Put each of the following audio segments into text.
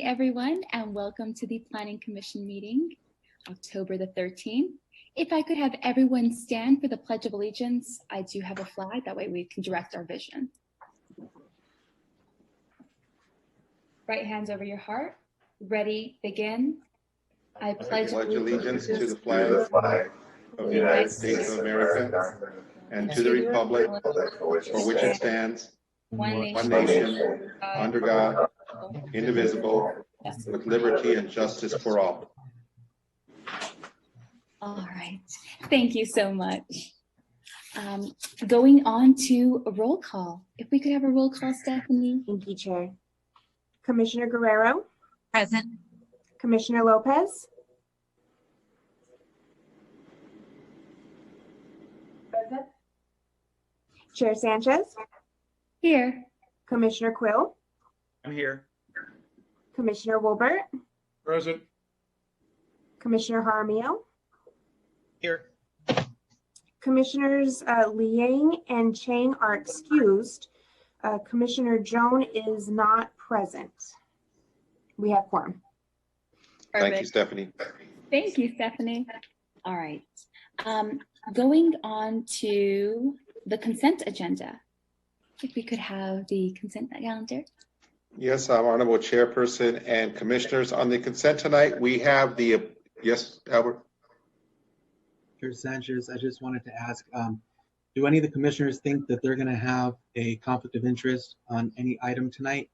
everyone, and welcome to the Planning Commission meeting, October the 13th. If I could have everyone stand for the Pledge of Allegiance, I do have a flag, that way we can direct our vision. Right hands over your heart. Ready, begin. I pledge allegiance to the flag of the United States of America and to the republic for which it stands, one nation, under God, indivisible, with liberty and justice for all. All right, thank you so much. Going on to a roll call. If we could have a roll call, Stephanie. Thank you, Chair. Commissioner Guerrero. Present. Commissioner Lopez. Present. Chair Sanchez. Here. Commissioner Quill. I'm here. Commissioner Wolbert. Present. Commissioner Jaramillo. Here. Commissioners Liang and Chang are excused. Commissioner Joan is not present. We have quorum. Perfect. Thank you, Stephanie. Thank you, Stephanie. All right. Going on to the consent agenda. If we could have the consent calendar. Yes, Honorable Chairperson and Commissioners, on the consent tonight, we have the, yes, Albert? Chair Sanchez, I just wanted to ask, do any of the commissioners think that they're going to have a conflict of interest on any item tonight?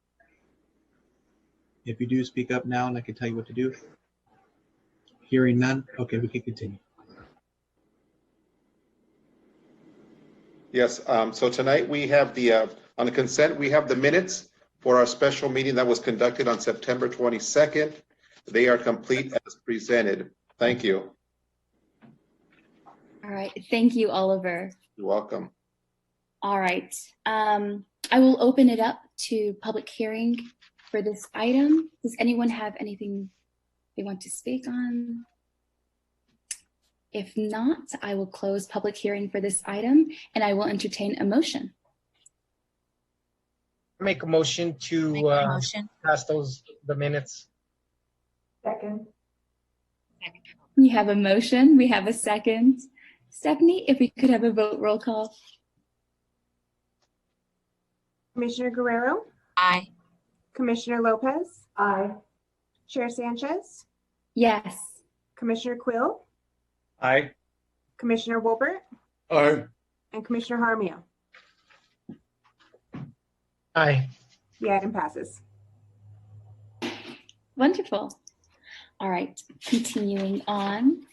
If you do, speak up now and I can tell you what to do. Hearing none, okay, we can continue. Yes, so tonight we have the, on the consent, we have the minutes for our special meeting that was conducted on September 22nd. They are complete as presented. Thank you. All right. Thank you, Oliver. You're welcome. All right. I will open it up to public hearing for this item. Does anyone have anything they want to speak on? If not, I will close public hearing for this item and I will entertain a motion. Make a motion to pass the minutes. Second. We have a motion. We have a second. Stephanie, if we could have a vote roll call. Commissioner Guerrero. Aye. Commissioner Lopez. Aye. Chair Sanchez. Yes. Commissioner Quill. Aye. Commissioner Wolbert. Aye. And Commissioner Jaramillo. Aye. The item passes. Wonderful. All right, continuing on.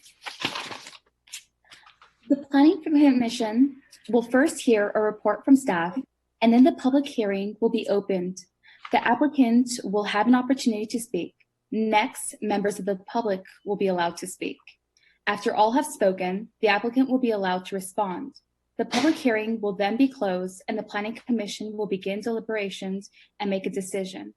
The Planning Commission will first hear a report from staff, and then the public hearing will be opened. The applicant will have an opportunity to speak. Next, members of the public will be allowed to speak. After all have spoken, the applicant will be allowed to respond. The public hearing will then be closed, and the Planning Commission will begin deliberations and make a decision.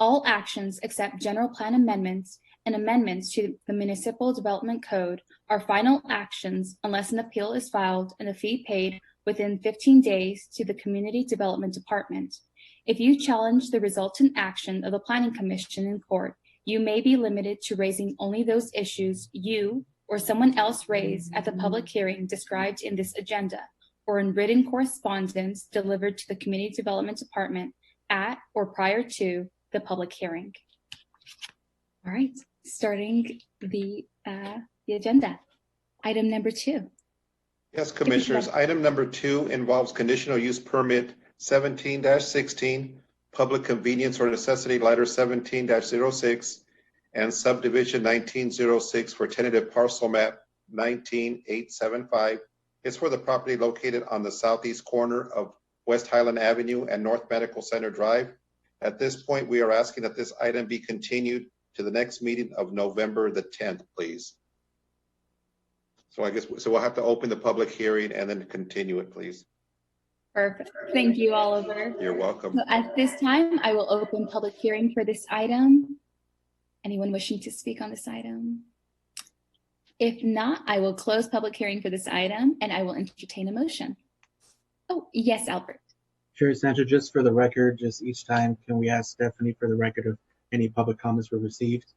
All actions except general plan amendments and amendments to the Municipal Development Code are final actions unless an appeal is filed and a fee paid within 15 days to the Community Development Department. If you challenge the resultant action of the Planning Commission in court, you may be limited to raising only those issues you or someone else raised at the public hearing described in this agenda or in written correspondence delivered to the Community Development Department at or prior to the public hearing. All right. Starting the agenda. Item number 2. Yes, Commissioners, item number 2 involves conditional use permit 17-16, public convenience or necessity letter 17-06, and subdivision 1906 for tentative parcel map 19875. It's for the property located on the southeast corner of West Highland Avenue and North Medical Center Drive. At this point, we are asking that this item be continued to the next meeting of November the 10th, please. So I guess, so we'll have to open the public hearing and then continue it, please. Perfect. Thank you, Oliver. You're welcome. So at this time, I will open public hearing for this item. Anyone wishing to speak on this item? If not, I will close public hearing for this item and I will entertain a motion. Oh, yes, Albert. Chair Sanchez, just for the record, just each time, can we ask Stephanie for the record of any public comments were received.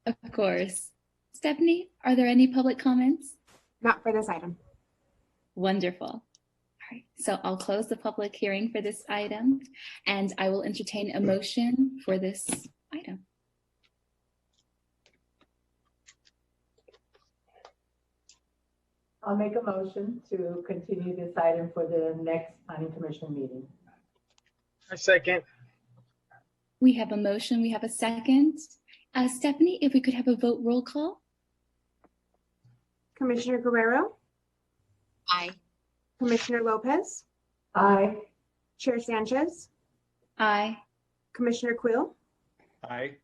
Of course. Stephanie, are there any public comments? Not for this item. Wonderful. All right, so I'll close the public hearing for this item, and I will entertain a motion for this item. I'll make a motion to continue this item for the next planning commission meeting. A second. We have a motion, we have a second. Stephanie, if we could have a vote roll call? Commissioner Guerrero, Aye. Commissioner Lopez, Aye. Chair Sanchez, Aye. Commissioner Quill, Aye.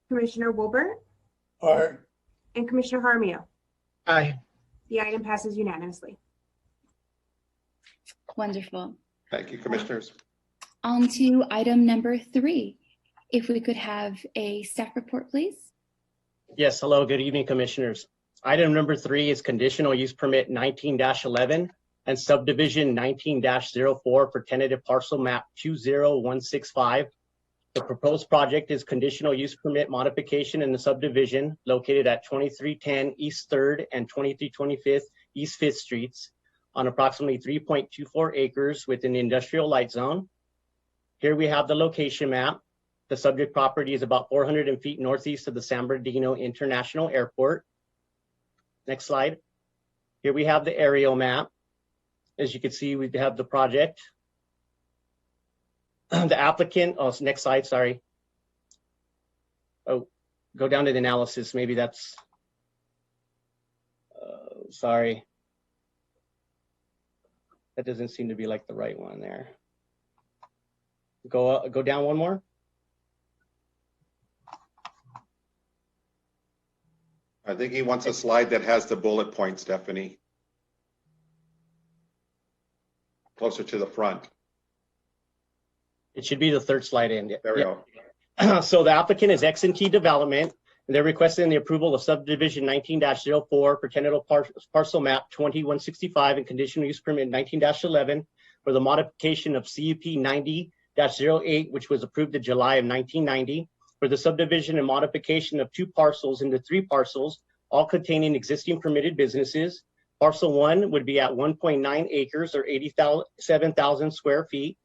Commissioner Wilbert, Aye. and Commissioner Jaramillo. Aye. The item passes unanimously. Wonderful. Thank you, commissioners. On to item number 3. If we could have a staff report, please. Yes, hello, good evening, commissioners. Item number 3 is conditional use permit 19-11 and subdivision 19-04 for tentative parcel map 20165. The proposed project is conditional use permit modification in the subdivision located at 2310 East 3rd and 2325 East 5th Streets on approximately 3.24 acres within the industrial light zone. Here we have the location map. The subject property is about 400 feet northeast of the San Bernardino International Airport. Next slide. Here we have the aerial map. As you can see, we have the project. The applicant, oh, next slide, sorry. Oh, go down to the analysis. Maybe that's, sorry. That doesn't seem to be like the right one there. Go down one more. I think he wants a slide that has the bullet points, Stephanie. Closer to the front. It should be the third slide in. There we go. So the applicant is X&T Development, and they're requesting the approval of subdivision 19-04 for tentative parcel map 2165 and conditional use permit 19-11 for the modification of CUP 90-08, which was approved in July of 1990, for the subdivision and modification of 2 parcels into 3 parcels, all containing existing permitted businesses. Parcel 1 would be at 1.9 acres or 87,000 square feet.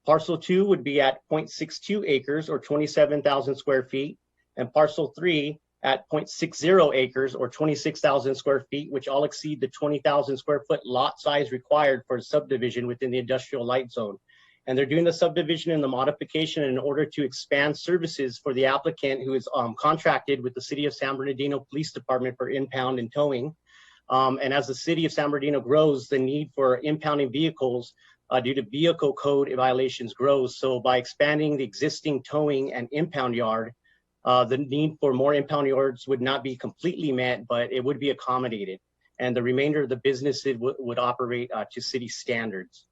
Parcel 2 would be at 0.62 acres or 27,000 square feet, and parcel 3 at 0.60 acres or 26,000 square feet, which all exceed the 20,000 square foot lot size required for a subdivision within the industrial light zone. And they're doing the subdivision and the modification in order to expand services for the applicant, who is contracted with the City of San Bernardino Police Department for impound and towing. And as the City of San Bernardino grows, the need for impounding vehicles due to vehicle code violations grows. So by expanding the existing towing and impound yard, the need for more impound yards would not be completely met, but it would be accommodated. And the remainder of the business would operate to city standards.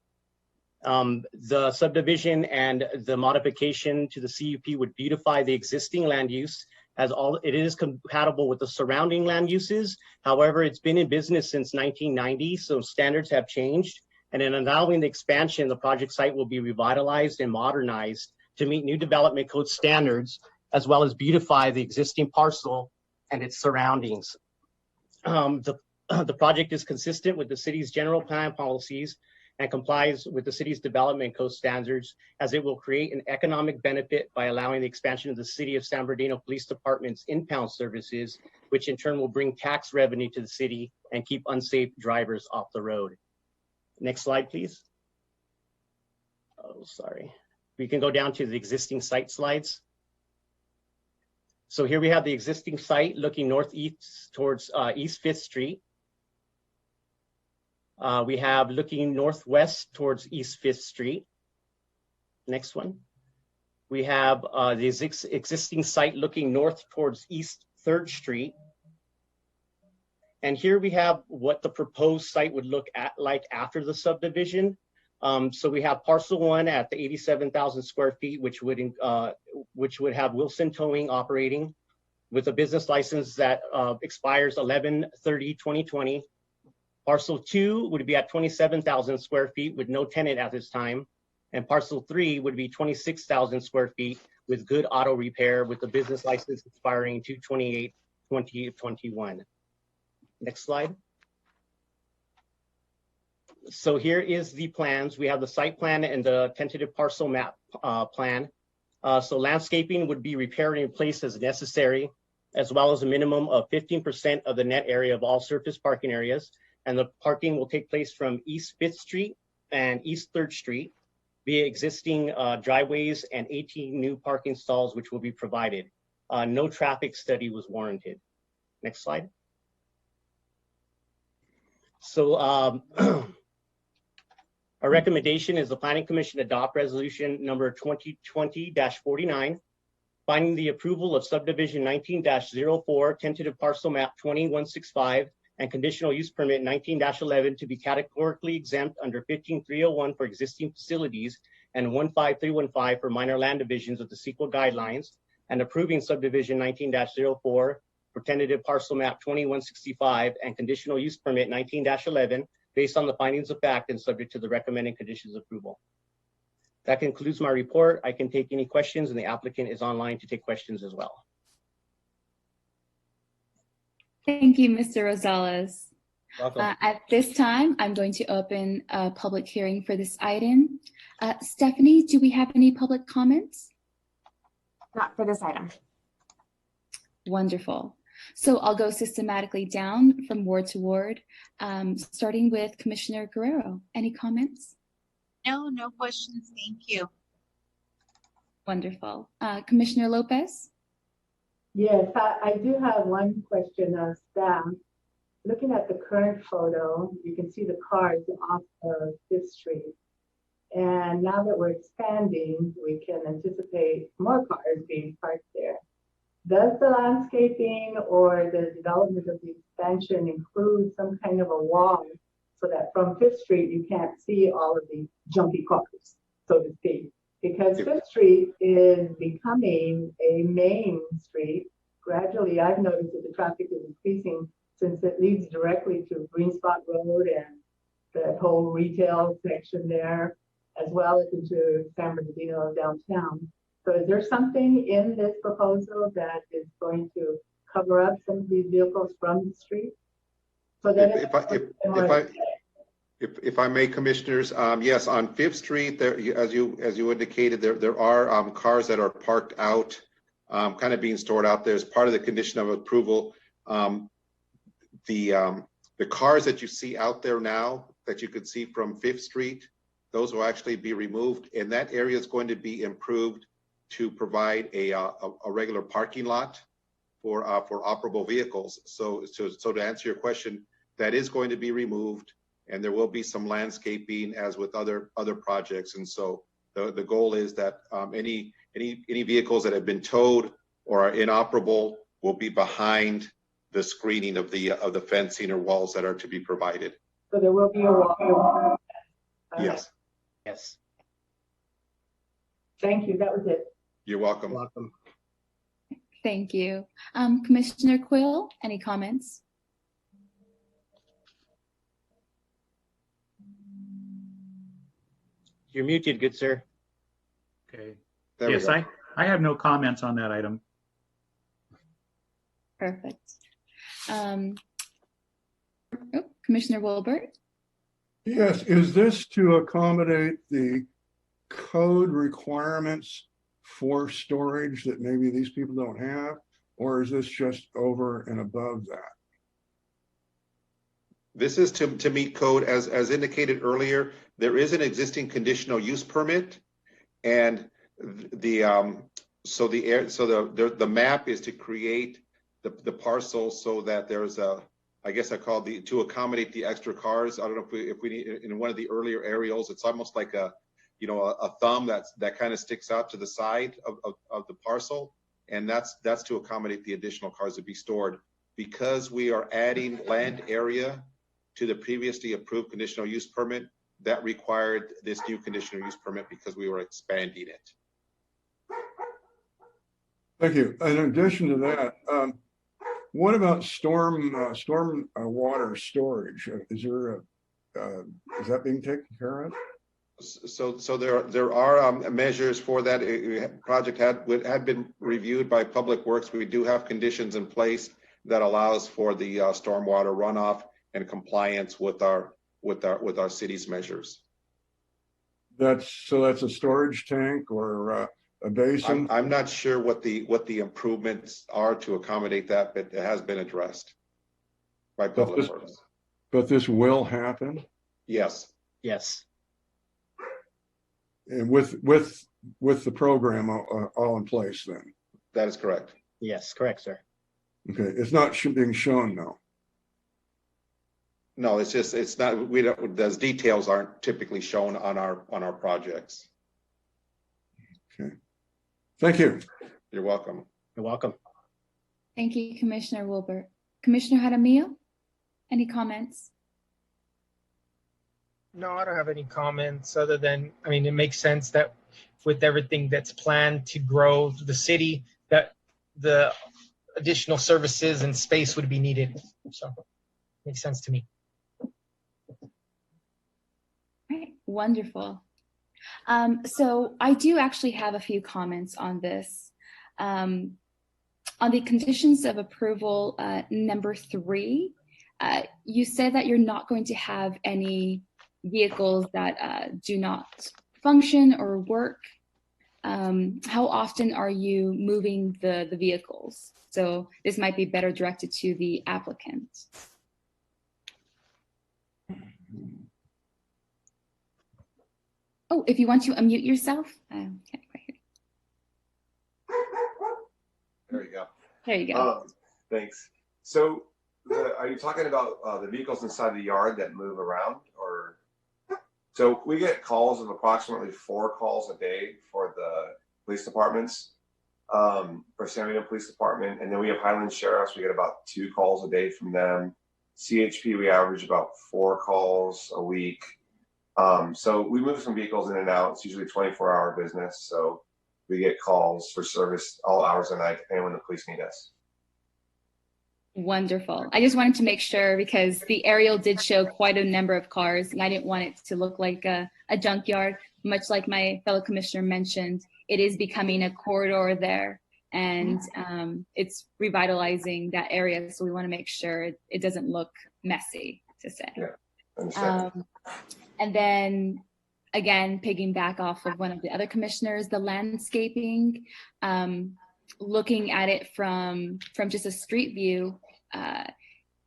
The subdivision and the modification to the CUP would beautify the existing land use, as it is compatible with the surrounding land uses. However, it's been in business since 1990, so standards have changed. And in allowing the expansion, the project site will be revitalized and modernized to meet new development code standards, as well as beautify the existing parcel and its surroundings. The project is consistent with the city's general plan policies and complies with the city's development code standards, as it will create an economic benefit by allowing the expansion of the City of San Bernardino Police Department's impound services, which in turn will bring tax revenue to the city and keep unsafe drivers off the road. Next slide, please. Oh, sorry. We can go down to the existing site slides. So here we have the existing site looking northeast towards East 5th Street. We have looking northwest towards East 5th Street. Next one. We have the existing site looking north towards East 3rd Street. And here we have what the proposed site would look like after the subdivision. So we have parcel 1 at the 87,000 square feet, which would have Wilson Towing operating with a business license that expires 11/30/2020. Parcel 2 would be at 27,000 square feet with no tenant at this time. And parcel 3 would be 26,000 square feet with good auto repair with the business license expiring 2/28/2021. Next slide. So here is the plans. We have the site plan and the tentative parcel map plan. So landscaping would be repaired and replaced as necessary, as well as a minimum of 15% of the net area of all surface parking areas. And the parking will take place from East 5th Street and East 3rd Street via existing driveways and 18 new parking stalls, which will be provided. No traffic study was warranted. Next slide. So our recommendation is the Planning Commission adopt resolution number 2020-49, finding the approval of subdivision 19-04, tentative parcel map 2165, and conditional use permit 19-11 to be categorically exempt under 15301 for existing facilities and 15315 for minor land divisions of the CEQA guidelines, and approving subdivision 19-04 for tentative parcel map 2165 and conditional use permit 19-11 based on the findings of fact and subject to the recommended conditions of approval. That concludes my report. I can take any questions, and the applicant is online to take questions as well. Thank you, Mr. Rosales. Welcome. At this time, I'm going to open a public hearing for this item. Stephanie, do we have any public comments? Not for this item. Wonderful. So I'll go systematically down from ward to ward, starting with Commissioner Guerrero. Any comments? No, no questions. Thank you. Wonderful. Commissioner Lopez? Yes, I do have one question of staff. Looking at the current photo, you can see the cars off of 5th Street. And now that we're expanding, we can anticipate more cars being parked there. Does the landscaping or the development of the expansion include some kind of a wall so that from 5th Street, you can't see all of these jumpy cars, so to speak? Because 5th Street is becoming a main street. Gradually, I've noticed that the traffic is increasing since it leads directly to Green Spot Road and the whole retail section there, as well as into San Bernardino downtown. So is there something in this proposal that is going to cover up some of these vehicles from the street? So that if I may, commissioners, yes, on 5th Street, there, as you indicated, there are cars that are parked out, kind of being stored out there as part of the condition of approval. The cars that you see out there now, that you could see from 5th Street, those will actually be removed, and that area is going to be improved to provide a regular parking lot for operable vehicles. So to answer your question, that is going to be removed, and there will be some landscaping as with other projects. And so the goal is that any vehicles that have been towed or are inoperable will be behind the screening of the fencing or walls that are to be provided. So there will be a wall. Yes. Yes. Thank you. That was it. You're welcome. Welcome. Thank you. Commissioner Quill, any comments? You're muted, good sir. Okay. There we Yes, go. I have no comments on that item. Perfect. Commissioner Wilbert? Yes, is this to accommodate the code requirements for storage that maybe these people don't have? Or is this just over and above that? This is to meet code as indicated earlier. There is an existing conditional use permit, and the map is to create the parcel so that there's a, I guess I call to accommodate the extra cars. I don't know if we need, in one of the earlier aerials, it's almost like a thumb that kind of sticks out to the side of the parcel, and that's to accommodate the additional cars to be stored. Because we are adding land area to the previously approved conditional use permit, that required this new conditional use permit because we were expanding it. Thank you. In addition to that, what about storm water storage? Is that being taken care of? So there are measures for that. Project had been reviewed by Public Works. We do have conditions in place that allows for the stormwater runoff and compliance with our city's measures. That's a storage tank or a basin? I'm not sure what the improvements are to accommodate that, but it has been addressed by Public Works. But this will happen? Yes. Yes. And with the program all in place then? That is correct. Yes, correct, sir. Okay, it's not being shown now. No, it's not, we don't, those details aren't typically shown on our projects. Okay. Thank you. You're welcome. You're welcome. Thank you, Commissioner Wilbert. Commissioner Jaramillo, any comments? No, I don't have any comments other than, I mean, it makes sense that with everything that's planned to grow the city, that the additional services and space would be needed. So makes sense to me. All right, wonderful. So I do actually have a few comments on this. On the conditions of approval, number 3, you said that you're not going to have any vehicles that do not function or work. How often are you moving the vehicles? So this might be better directed to the applicant. Oh, if you want to unmute yourself. Can't quite hear you. There you go. There you go. Thanks. So are you talking about the vehicles inside the yard that move around, or? So we get calls of approximately 4 calls a day for the police departments, for San Diego Police Department. And then we have Highland Sheriffs. We get about 2 calls a day from them. CHP, we average about 4 calls a week. So we move some vehicles in and out. It's usually a 24-hour business. So we get calls for service all hours of the night, depending when the police need us. Wonderful. I just wanted to make sure because the aerial did show quite a number of cars and I didn't want it to look like a junkyard. Much like my fellow commissioner mentioned, it is becoming a corridor there and it's revitalizing that area. So we want to make sure it doesn't look messy, to say. Yeah, and then again, piggyback off of one of the other commissioners, the landscaping, looking at it from just a street view,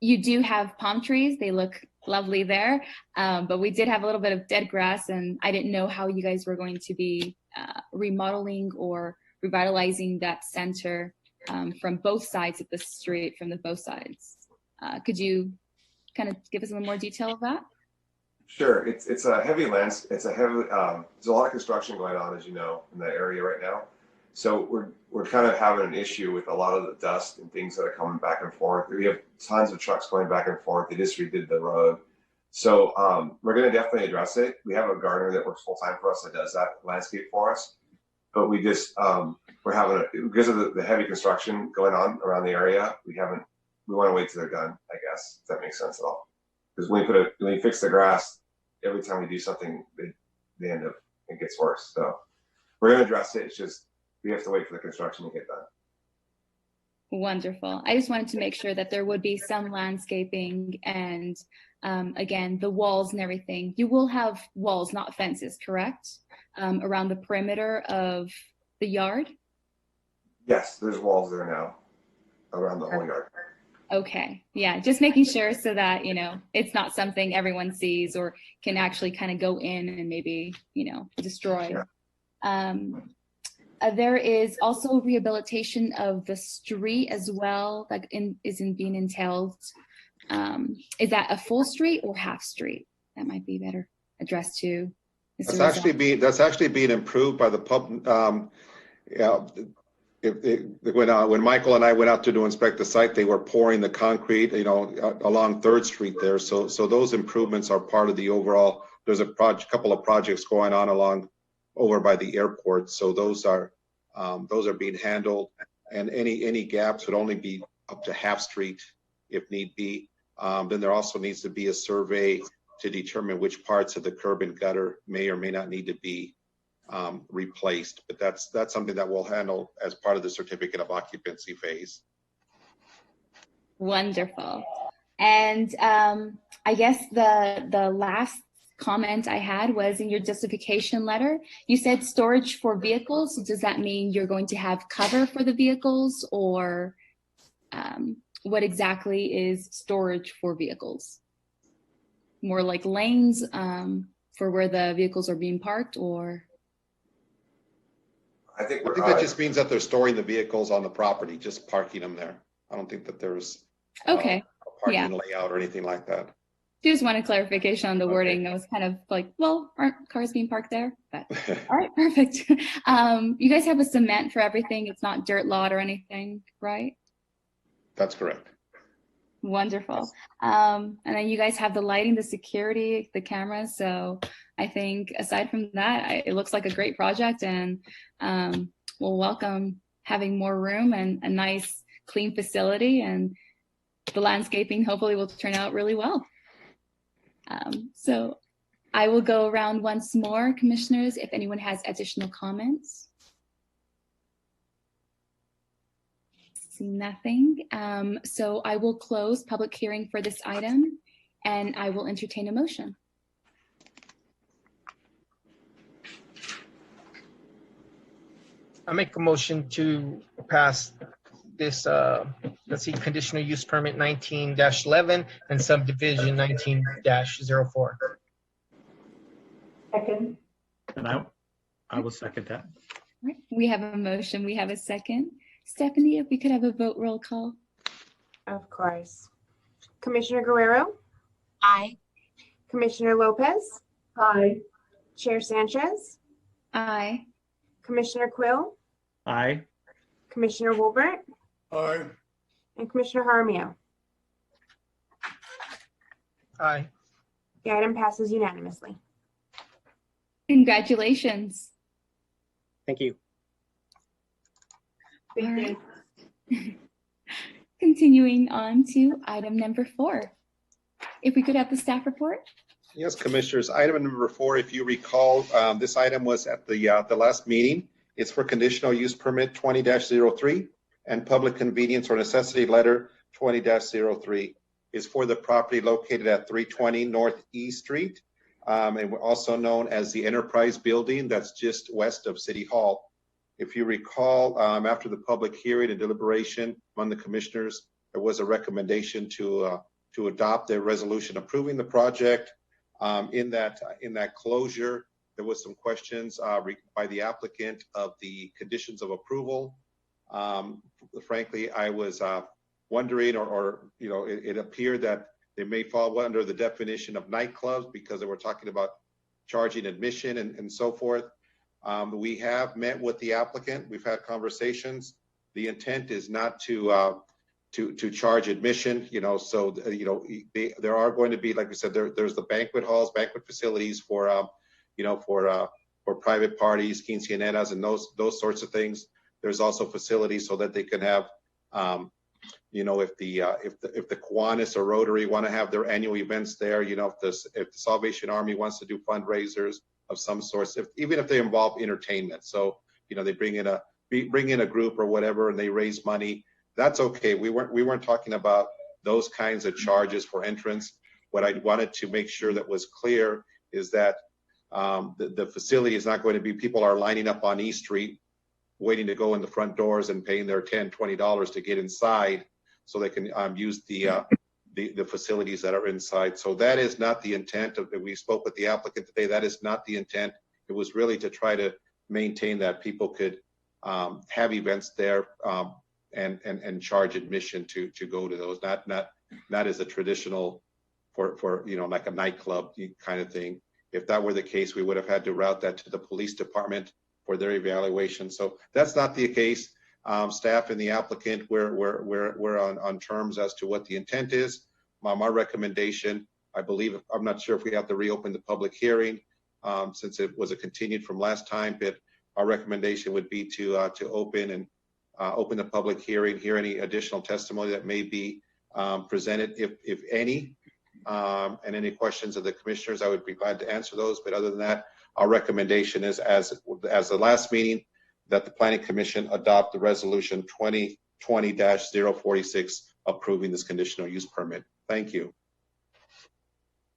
you do have palm trees. They look lovely there, but we did have a little bit of dead grass and I didn't know how you guys were going to be remodeling or revitalizing that center from both sides of the street, from both sides. Could you kind of give us a little more detail of that? Sure. It's a heavy there's a lot of construction going on, as you know, in that area right now. So we're kind of having an issue with a lot of the dust and things that are coming back and forth. We have tons of trucks going back and forth. They just redid the road. So we're going to definitely address it. We have a gardener that works full time for us that does that landscape for us. But we just, we're having, because of the heavy construction going on around the area, we want to wait till they're done, I guess, if that makes sense at all. Because when you fix the grass, every time we do something, they end up, it gets worse. So we're going to address it. It's just, we have to wait for the construction to get done. Wonderful. I just wanted to make sure that there would be some landscaping and again, the walls and everything. You will have walls, not fences, correct? Around the perimeter of the yard? Yes, there's walls there now around the whole yard. Okay. Yeah, just making sure so that, it's not something everyone sees or can actually kind of go in and maybe, destroy. Yeah. There is also rehabilitation of the street as well, that isn't being entailed. Is that a full street or half street? That might be better addressed to Mr. That's actually being improved by the pub. When Michael and I went out to inspect the site, they were pouring the concrete, along 3rd Street there. So those improvements are part of the overall. There's a couple of projects going on over by the airport. So those are being handled, and any gaps would only be up to half street if need be. Then there also needs to be a survey to determine which parts of the curb and gutter may or may not need to be replaced. But that's something that we'll handle as part of the certificate of occupancy phase. Wonderful. And I guess the last comment I had was in your justification letter, you said storage for vehicles. Does that mean you're going to have cover for the vehicles, or what exactly is storage for vehicles? More like lanes for where the vehicles are being parked, or? I think I think that just means that they're storing the vehicles on the property, just parking them there. I don't think that there's Okay. a parking layout or anything like that. Just wanted clarification on the wording. I was kind of like, well, aren't cars being parked there? But all right, perfect. You guys have a cement for everything. It's not dirt lot or anything, right? That's correct. Wonderful. And then you guys have the lighting, the security, the cameras. So I think aside from that, it looks like a great project, and we'll welcome having more room and a nice clean facility, and the landscaping hopefully will turn out really well. So I will go around once more, commissioners, if anyone has additional comments. See nothing. So I will close public hearing for this item, and I will entertain a motion. I make a motion to pass this, let's see, conditional use permit 19-11 and subdivision 19-04. Second. And I will second that. All right. We have a motion. We have a second. Stephanie, if we could have a vote roll call. Of course. Commissioner Guerrero, Aye. Commissioner Lopez, Aye. Chair Sanchez, Aye. Commissioner Quill, Aye. Commissioner Wolbert, Aye. and Commissioner Jaramillo. Aye. The item passes unanimously. Congratulations. Thank you. All right. Continuing on to item number 4. If we could have the staff report. Yes, commissioners. Item number 4, if you recall, this item was at the last meeting. It's for conditional use permit 20-03 and public convenience or necessity letter 20-03. Is for the property located at 320 North E Street, and also known as the Enterprise Building. That's just west of City Hall. If you recall, after the public hearing and deliberation among the commissioners, there was a recommendation to adopt a resolution approving the project. In that closure, there was some questions by the applicant of the conditions of approval. Frankly, I was wondering, or it appeared that they may fall under the definition of nightclubs because they were talking about charging admission and so forth. We have met with the applicant. We've had conversations. The intent is not to charge admission, so there are going to be, like we said, there's the banquet halls, banquet facilities for private parties, quinceañeras, and those sorts of things. There's also facilities so that they can have, if the Kiwanis or Rotary want to have their annual events there, if the Salvation Army wants to do fundraisers of some sort, even if they involve entertainment. So, they bring in a group or whatever, and they raise money. That's okay. We weren't talking about those kinds of charges for entrance. What I wanted to make sure that was clear is that the facility is not going to be, people are lining up on E Street waiting to go in the front doors and paying their $10, $20 to get inside so they can use the facilities that are inside. So that is not the intent of that. We spoke with the applicant today. That is not the intent. It was really to try to maintain that people could have events there and charge admission to go to those. Not as a traditional for like a nightclub kind of thing. If that were the case, we would have had to route that to the police department for their evaluation. So that's not the case. Staff and the applicant, we're on terms as to what the intent is. My recommendation, I believe, I'm not sure if we have to reopen the public hearing since it was continued from last time, but our recommendation would be to open the public hearing, hear any additional testimony that may be presented, if any. and any questions of the commissioners, I would be glad to answer those. But other than that, our recommendation is, as the last meeting, that the Planning Commission adopt the resolution 2020-046 approving this conditional use permit. Thank you.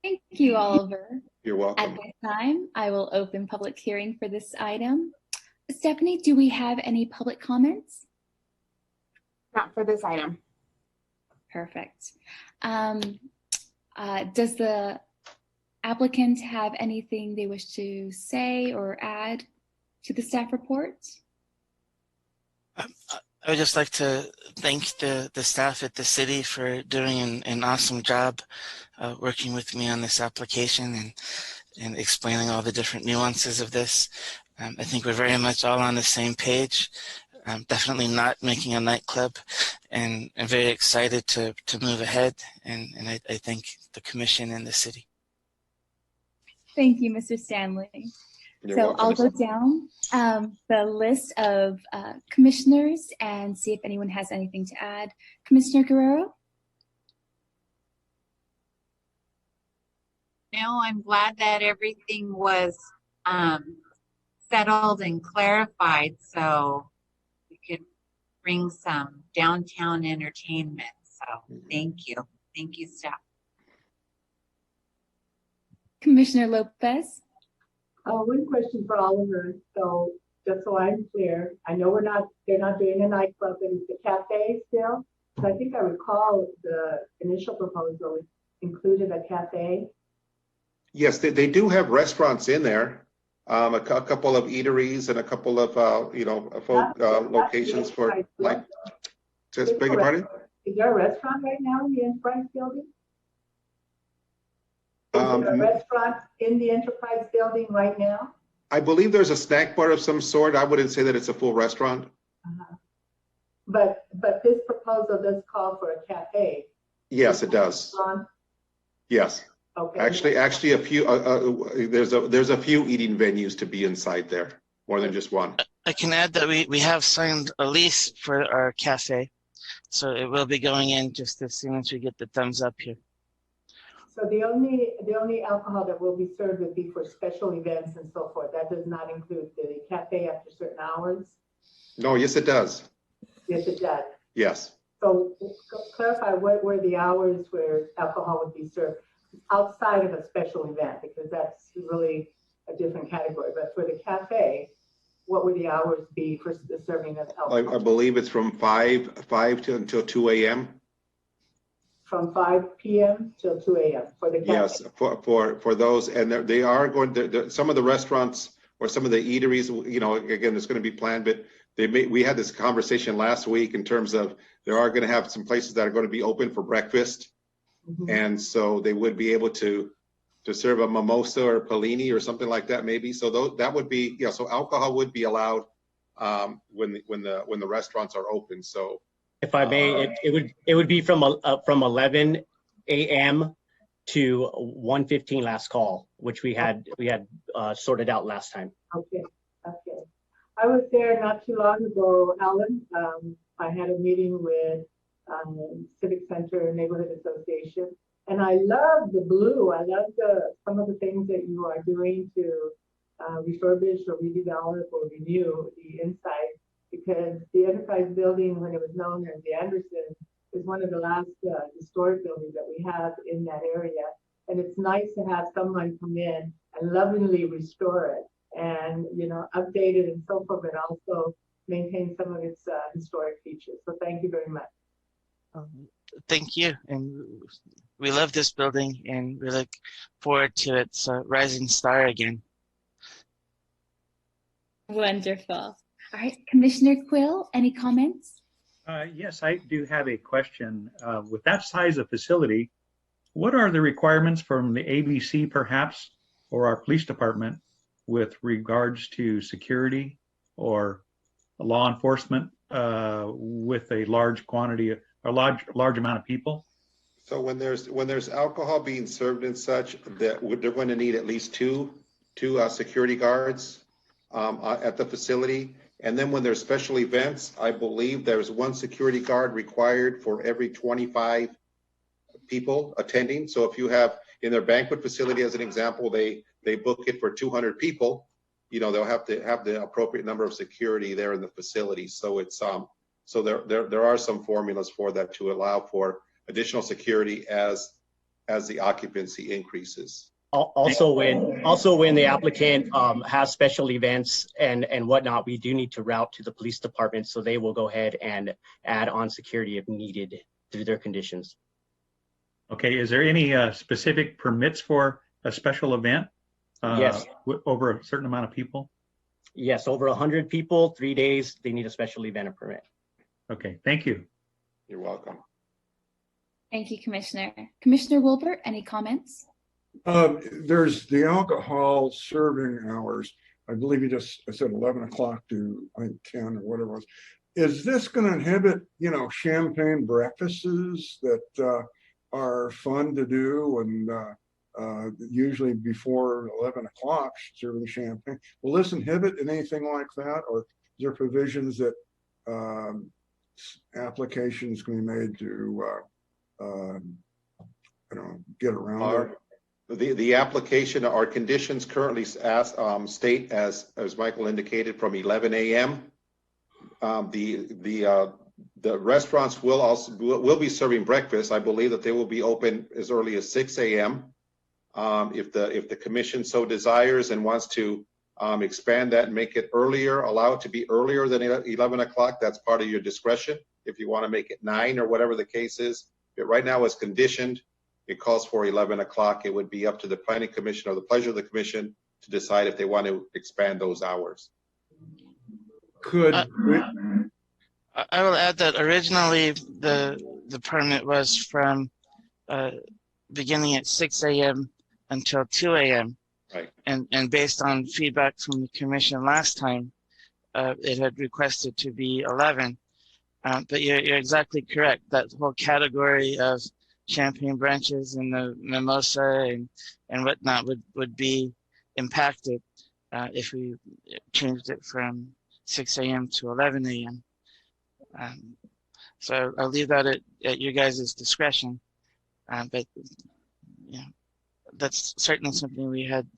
Thank you, Oliver. You're At welcome. this time, I will open public hearing for this item. Stephanie, do we have any public comments? Not for this item. Perfect. Does the applicant have anything they wish to say or add to the staff report? I would just like to thank the staff at the city for doing an awesome job working with me on this application and explaining all the different nuances of this. I think we're very much all on the same page. Definitely not making a nightclub, and I'm very excited to move ahead, and I thank the commission and the city. Thank you, Mr. Stanley. You're So welcome. I'll go down the list of commissioners and see if anyone has anything to add. Commissioner Guerrero? No, I'm glad that everything was settled and clarified so we could bring some downtown entertainment. So thank you. Thank you, staff. Commissioner Lopez? One question for Oliver. So just so I'm clear, I know they're not doing a nightclub, but it's a cafe still. So I think I recall the initial proposal included a cafe. Yes, they do have restaurants in there. A couple of eateries and a couple of locations for like. Just beg your pardon? Is there a restaurant right now in the Enterprise building? Is there a restaurant in the Enterprise building right now? I believe there's a snack bar of some sort. I wouldn't say that it's a full restaurant. But this proposal does call for a cafe. Yes, it does. Restaurant? Yes. Okay. Actually, a few. There's a few eating venues to be inside there, more than just one. I can add that we have signed a lease for our cafe, so it will be going in just as soon as we get the thumbs up here. So the only alcohol that will be served would be for special events and so forth. That does not include the cafe after certain hours? No, yes, it does. Yes, it does. Yes. So clarify what were the hours where alcohol would be served outside of a special event, because that's really a different category. But for the cafe, what would the hours be for the serving of alcohol? I believe it's from 5 until 2 a.m. From 5 p.m. till 2 a.m. for the cafe. Yes, for those, and they are going to, some of the restaurants or some of the eateries, again, it's going to be planned, but we had this conversation last week in terms of there are going to have some places that are going to be open for breakfast. Mm-hmm. And so they would be able to serve a mimosa or Pellini or something like that, maybe. So that would be, so alcohol would be allowed when the restaurants are open. So If I may, it would be from 11 a.m. to 1:15 last call, which we had sorted out last time. Okay. I was there not too long ago, Alan. I had a meeting with Civic Center Neighborhood Association, and I love the blue. I love some of the things that you are doing to refurbish or redevelop or renew the inside, because the Enterprise building, when it was known as the Anderson, is one of the last historic buildings that we have in that area. And it's nice to have someone come in and lovingly restore it and, update it and so forth, but also maintain some of its historic features. So thank you very much. Thank you, and we love this building, and we look forward to its rising star again. Wonderful. All right, Commissioner Quill, any comments? Yes, I do have a question. With that size of facility, what are the requirements from the ABC perhaps, or our police department with regards to security or law enforcement with a large quantity, a large amount of people? So when there's alcohol being served and such, they're going to need at least two security guards at the facility. And then when there's special events, I believe there's one security guard required for every 25 people attending. So if you have in their banquet facility, as an example, they book it for 200 people, they'll have to have the appropriate number of security there in the facility. So it's so there are some formulas for that to allow for additional security as the occupancy increases. Also, when the applicant has special events and whatnot, we do need to route to the police department, so they will go ahead and add on security if needed through their conditions. Okay, is there any specific permits for a special event? Yes. Over a certain amount of people? Yes, over 100 people, 3 days, they need a special event permit. Okay, thank you. You're welcome. Thank you, Commissioner. Commissioner Wilbert, any comments? There's the alcohol serving hours. I believe you I said 11 o'clock to, I think, 10 or whatever it was. Is this going to inhibit, champagne breakfasts that are fun to do and usually before 11 o'clock serving champagne? Will this inhibit anything like that, or is there provisions that applications can be made to get around it? The application, our conditions currently state, as Michael indicated, from 11 a.m. The restaurants will be serving breakfast. I believe that they will be open as early as 6 a.m. If the commission so desires and wants to expand that and make it earlier, allow it to be earlier than 11 o'clock, that's part of your discretion. If you want to make it 9 or whatever the case is, but right now it's conditioned. It calls for 11 o'clock. It would be up to the planning commission or the pleasure of the commission to decide if they want to expand those hours. I will add that originally the permit was from beginning at 6 a.m. until 2 a.m. Right. And based on feedback from the commission last time, it had requested to be 11. But you're exactly correct. That whole category of champagne branches and the mimosa and whatnot would be impacted if we changed it from 6 a.m. to 11 a.m. So I'll leave that at your guys' discretion. But that's certainly something we had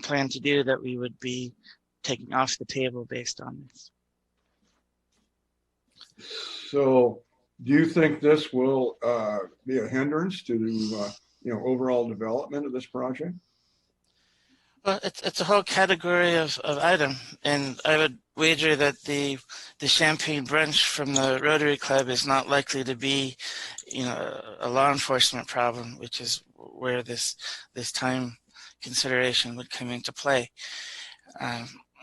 planned to do, that we would be taking off the table based on this. So do you think this will be a hindrance to the overall development of this project? Well, it's a whole category of item, and I would wager that the champagne brunch from the Rotary Club is not likely to be, a law enforcement problem, which is where this time consideration would come into play.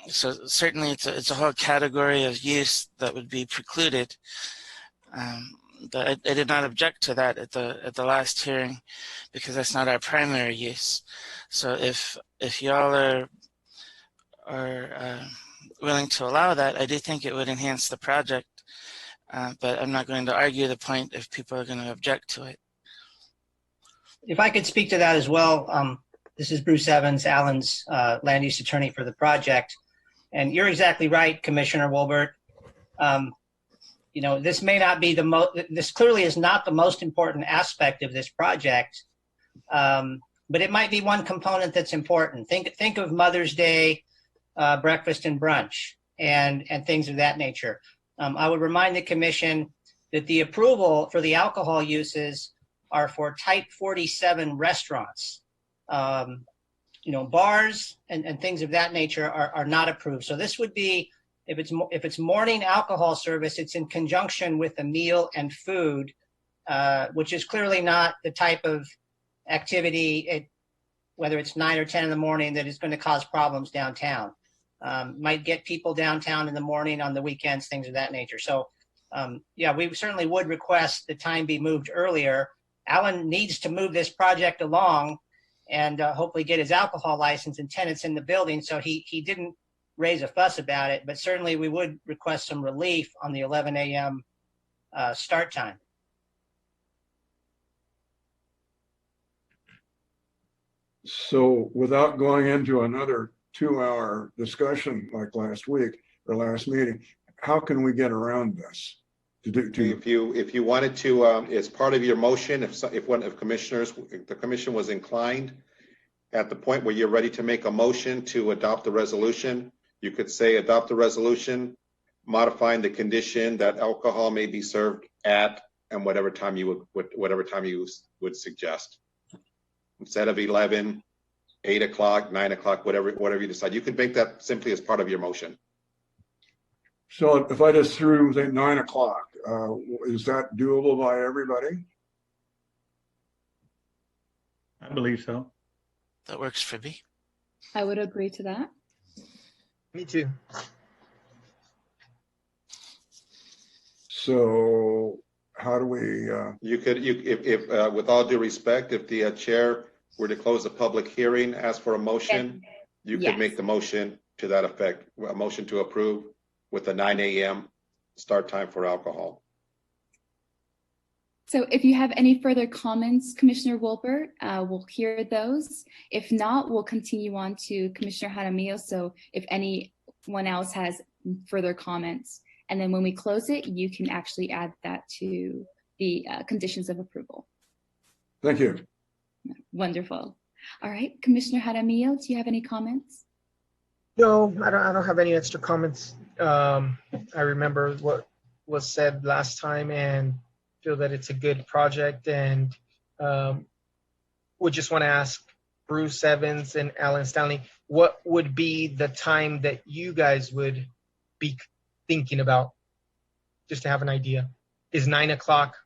So certainly it's a whole category of use that would be precluded. But I did not object to that at the last hearing, because that's not our primary use. So if y'all are willing to allow that, I do think it would enhance the project. But I'm not going to argue the point if people are going to object to it. If I could speak to that as well, this is Bruce Evans, Allen's land use attorney for the project. And you're exactly right, Commissioner Wilbert. This may not be this clearly is not the most important aspect of this project, but it might be one component that's important. Think of Mother's Day breakfast and brunch and things of that nature. I would remind the commission that the approval for the alcohol uses are for type 47 restaurants. Bars and things of that nature are not approved. So this would be, if it's morning alcohol service, it's in conjunction with a meal and food, which is clearly not the type of activity, whether it's 9 or 10 in the morning, that is going to cause problems downtown. Might get people downtown in the morning, on the weekends, things of that nature. So we certainly would request the time be moved earlier. Allen needs to move this project along and hopefully get his alcohol license and tenants in the building. So he didn't raise a fuss about it, but certainly we would request some relief on the 11 a.m. Start time. So without going into another 2-hour discussion like last week or last meeting, how can we get around this If you wanted to, as part of your motion, if one of commissioners, if the commission was inclined, at the point where you're ready to make a motion to adopt the resolution, you could say adopt the resolution, modifying the condition that alcohol may be served at and whatever time you would suggest. Instead of 11, 8 o'clock, 9 o'clock, whatever you decide. You could make that simply as part of your motion. So if I just threw, say, 9 o'clock, is that doable by everybody? I believe so. That works for me. I would agree to that. Me too. So how do we, If with all due respect, if the chair were to close the public hearing, ask for a motion, you could make the motion to that effect, a motion to approve with a 9 a.m. start time for alcohol. So if you have any further comments, Commissioner Wolbert, we'll hear those. If not, we'll continue on to Commissioner Jaramillo. So if anyone else has further comments, and then when we close it, you can actually add that to the conditions of approval. Thank you. Wonderful. All right, Commissioner Jaramillo, do you have any comments? No, I don't have any extra comments. I remember what was said last time and feel that it's a good project, and would just want to ask Bruce Evans and Alan Stanley, what would be the time that you guys would be thinking about, just to have an idea? Is 9 o'clock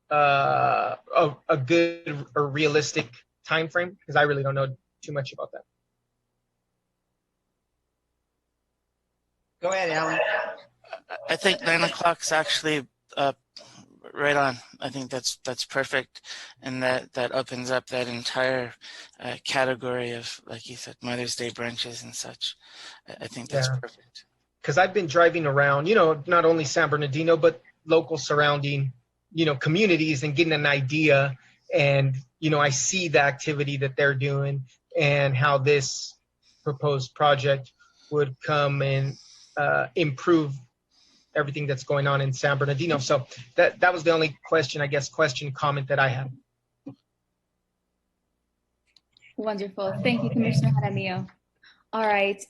a good or realistic time frame? Because I really don't know too much about that. Go ahead, Alan. I think 9 o'clock's actually right on. I think that's perfect, and that opens up that entire category of, like you said, Mother's Day brunches and such. I think that's perfect. Because I've been driving around, not only San Bernardino, but local surrounding, communities, and getting an idea. And, I see the activity that they're doing and how this proposed project would come and improve everything that's going on in San Bernardino. So that was the only comment that I had. Wonderful. Thank you, Commissioner Jaramillo. All right.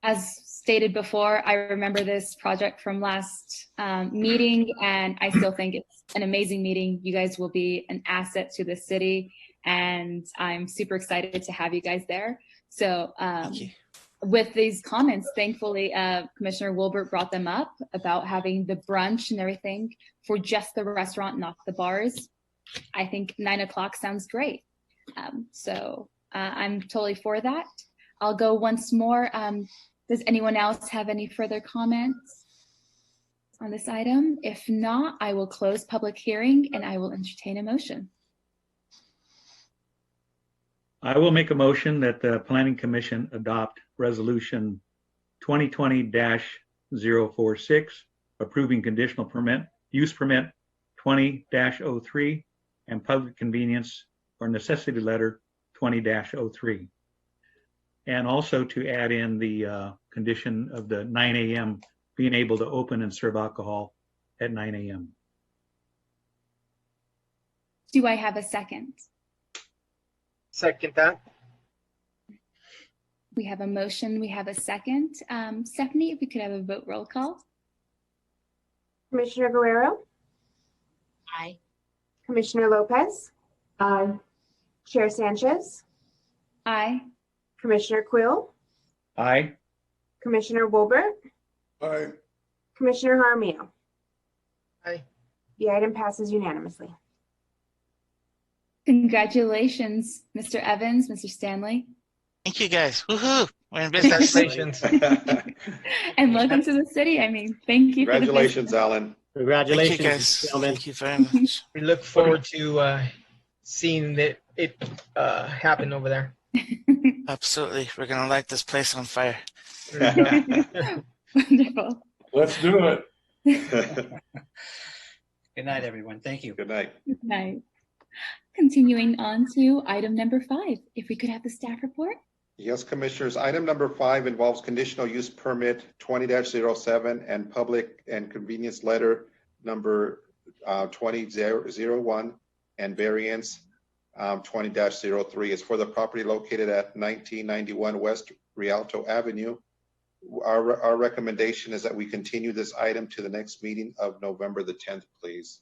As stated before, I remember this project from last meeting, and I still think it's an amazing meeting. You guys will be an asset to the city, and I'm super excited to have you guys there. So with these comments, thankfully, Commissioner Wolbert brought them up about having the brunch and everything for just the restaurant, not the bars. I think 9 o'clock sounds great. So I'm totally for that. I'll go once more. Does anyone else have any further comments on this item? If not, I will close public hearing and I will entertain a motion. I will make a motion that the Planning Commission adopt Resolution 2020-046, approving conditional use permit 20-03, and public convenience or necessity letter 20-03. And also to add in the condition of the 9 a.m. being able to open and serve alcohol at 9 a.m. Do I have a second? Second that. We have a motion, we have a second. Stephanie, if we could have a vote roll call. Commissioner Guerrero, Aye. Commissioner Lopez, Aye. Chair Sanchez, Aye. Commissioner Quill, Aye. Commissioner Wolbert, Aye. Commissioner Jaramillo. Aye. The item passes unanimously. Congratulations, Mr. Evans, Mr. Stanley. Thank you, guys. Woohoo! We're in business. Congratulations. And welcome to the city. I mean, thank you. Congratulations, Alan. Congratulations, Thank you, guys. gentlemen. Thank you very much. We look forward to seeing it happen over there. Absolutely. We're going to light this place on fire. Wonderful. Let's do it. Good night, everyone. Thank you. Good night. Good night. Continuing on to item number 5. If we could have the staff report. Yes, Commissioners. Item number 5 involves conditional use permit 20-07 and public and convenience letter number 20-01 and variance 20-03 is for the property located at 1991 West Rialto Avenue. Our recommendation is that we continue this item to the next meeting of November the 10th, please.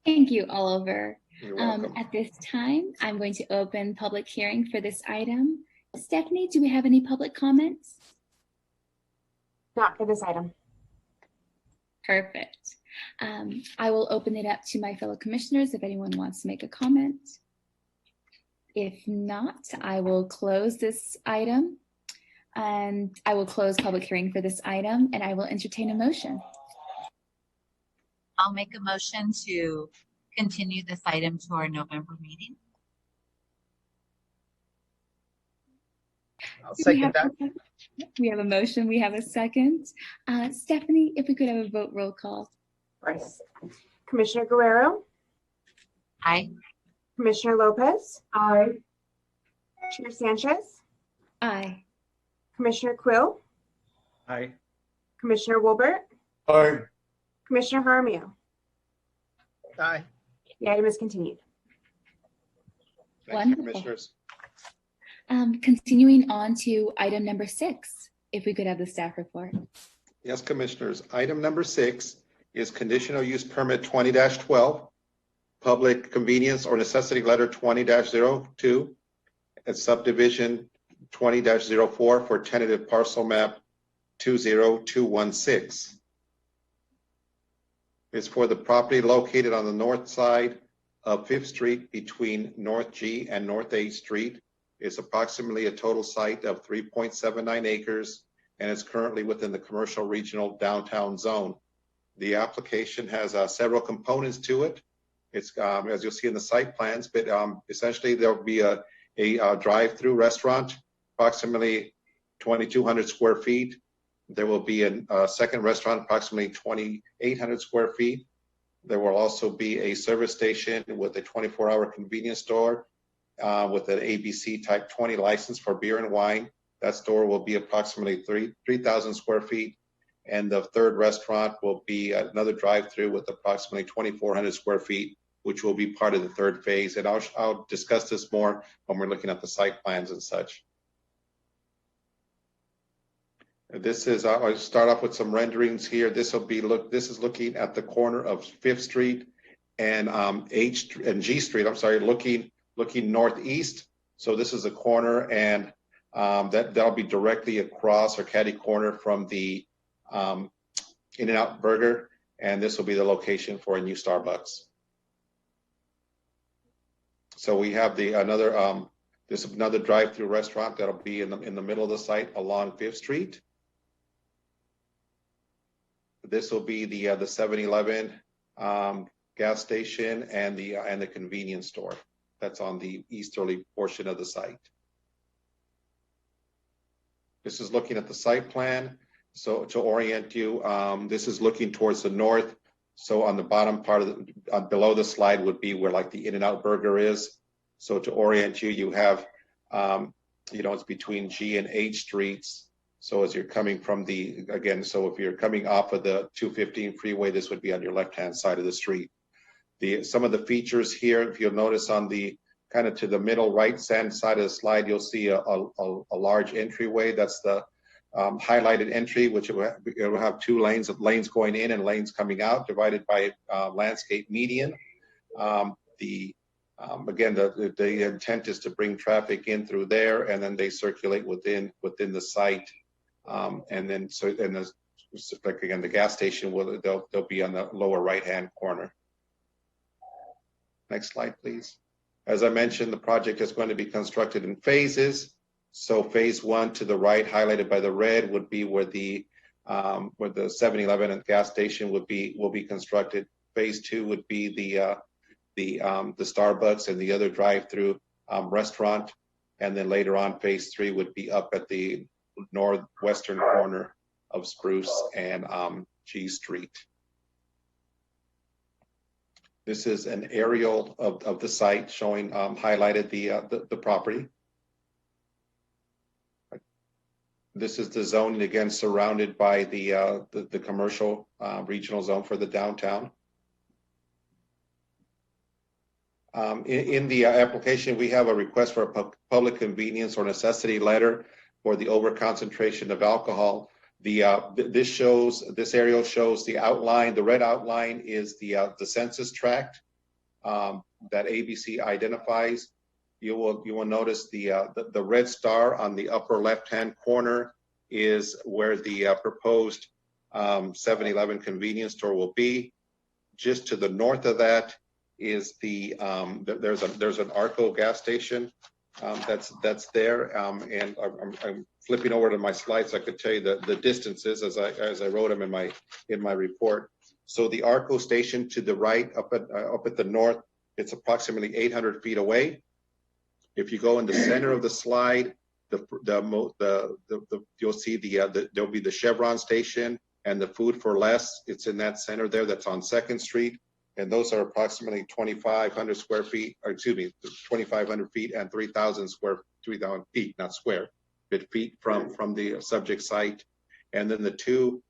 Thank you, Oliver. You're welcome. At this time, I'm going to open public hearing for this item. Stephanie, do we have any public comments? Not for this item. Perfect. I will open it up to my fellow commissioners if anyone wants to make a comment. If not, I will close this item, and I will close public hearing for this item, and I will entertain a motion. I'll make a motion to continue this item to our November meeting. I'll second that. We have a motion. We have a second. Stephanie, if we could have a vote roll call. Of course. Commissioner Guerrero, Aye. Commissioner Lopez, Aye. Chair Sanchez, Aye. Commissioner Quill, Aye. Commissioner Wolbert, Aye. Commissioner Jaramillo. Aye. The item is continued. Thank you, Wonderful. commissioners. Continuing on to item number 6, if we could have the staff report. Yes, commissioners. Item number 6 is conditional use permit 20-12, public convenience or necessity letter 20-02, and subdivision 20-04 for tentative parcel map 20216. It's for the property located on the north side of 5th Street between North G and North 8th Street. It's approximately a total site of 3.79 acres, and it's currently within the commercial regional downtown zone. The application has several components to it. It's as you'll see in the site plans, but essentially there'll be a drive-through restaurant, approximately 2,200 square feet. There will be a second restaurant, approximately 2,800 square feet. There will also be a service station with a 24-hour convenience store with an ABC Type 20 license for beer and wine. That store will be approximately 3,000 square feet. And the third restaurant will be another drive-through with approximately 2,400 square feet, which will be part of the third phase. And I'll discuss this more when we're looking at the site plans and such. This is, I'll start off with some renderings here. This is looking at the corner of 5th Street and G Street, I'm sorry, looking northeast. So this is a corner, and that'll be directly across or catty corner from the In-N-Out Burger, and this will be the location for a new Starbucks. So we have this is another drive-through restaurant that'll be in the middle of the site along 5th Street. This will be the 7-Eleven gas station and the convenience store that's on the easterly portion of the site. This is looking at the site plan. So to orient you, this is looking towards the north. So on the bottom part of below the slide would be where like the In-N-Out Burger is. So to orient you, you have, it's between G and H streets. So as you're coming from so if you're coming off of the 215 freeway, this would be on your left-hand side of the street. Some of the features here, if you'll notice on the kind of to the middle right-hand side of the slide, you'll see a large entryway. That's the highlighted entry, which it will have 2 lanes going in and lanes coming out, divided by landscape median. Again, the intent is to bring traffic in through there, and then they circulate within the site. Like again, the gas station they'll be on the lower right-hand corner. Next slide, please. As I mentioned, the project is going to be constructed in phases. So phase 1 to the right, highlighted by the red, would be where the 7-Eleven and gas station will be constructed. Phase 2 would be the Starbucks and the other drive-through restaurant, and then later on, phase 3 would be up at the northwestern corner of Spruce and G Street. This is an aerial of the site showing highlighted the property. This is the zoning again surrounded by the commercial regional zone for the downtown. In the application, we have a request for a public convenience or necessity letter for the overconcentration of alcohol. This aerial shows the outline. The red outline is the census tract that ABC identifies. You will notice the red star on the upper left-hand corner is where the proposed 7-Eleven convenience store will be. Just to the north of that is there's an Arco gas station that's there, and I'm flipping over to my slides so I could tell you the distances as I wrote them in my report. So the Arco station to the right up at the north, it's approximately 800 feet away. If you go in the center of the slide, you'll see there'll be the Chevron station and the Food for Less. It's in that center there. That's on 2nd Street, and those are approximately 2,500 square feet, or excuse me, 2,500 feet and 3,000 feet, not square, but feet from the subject site. And then the two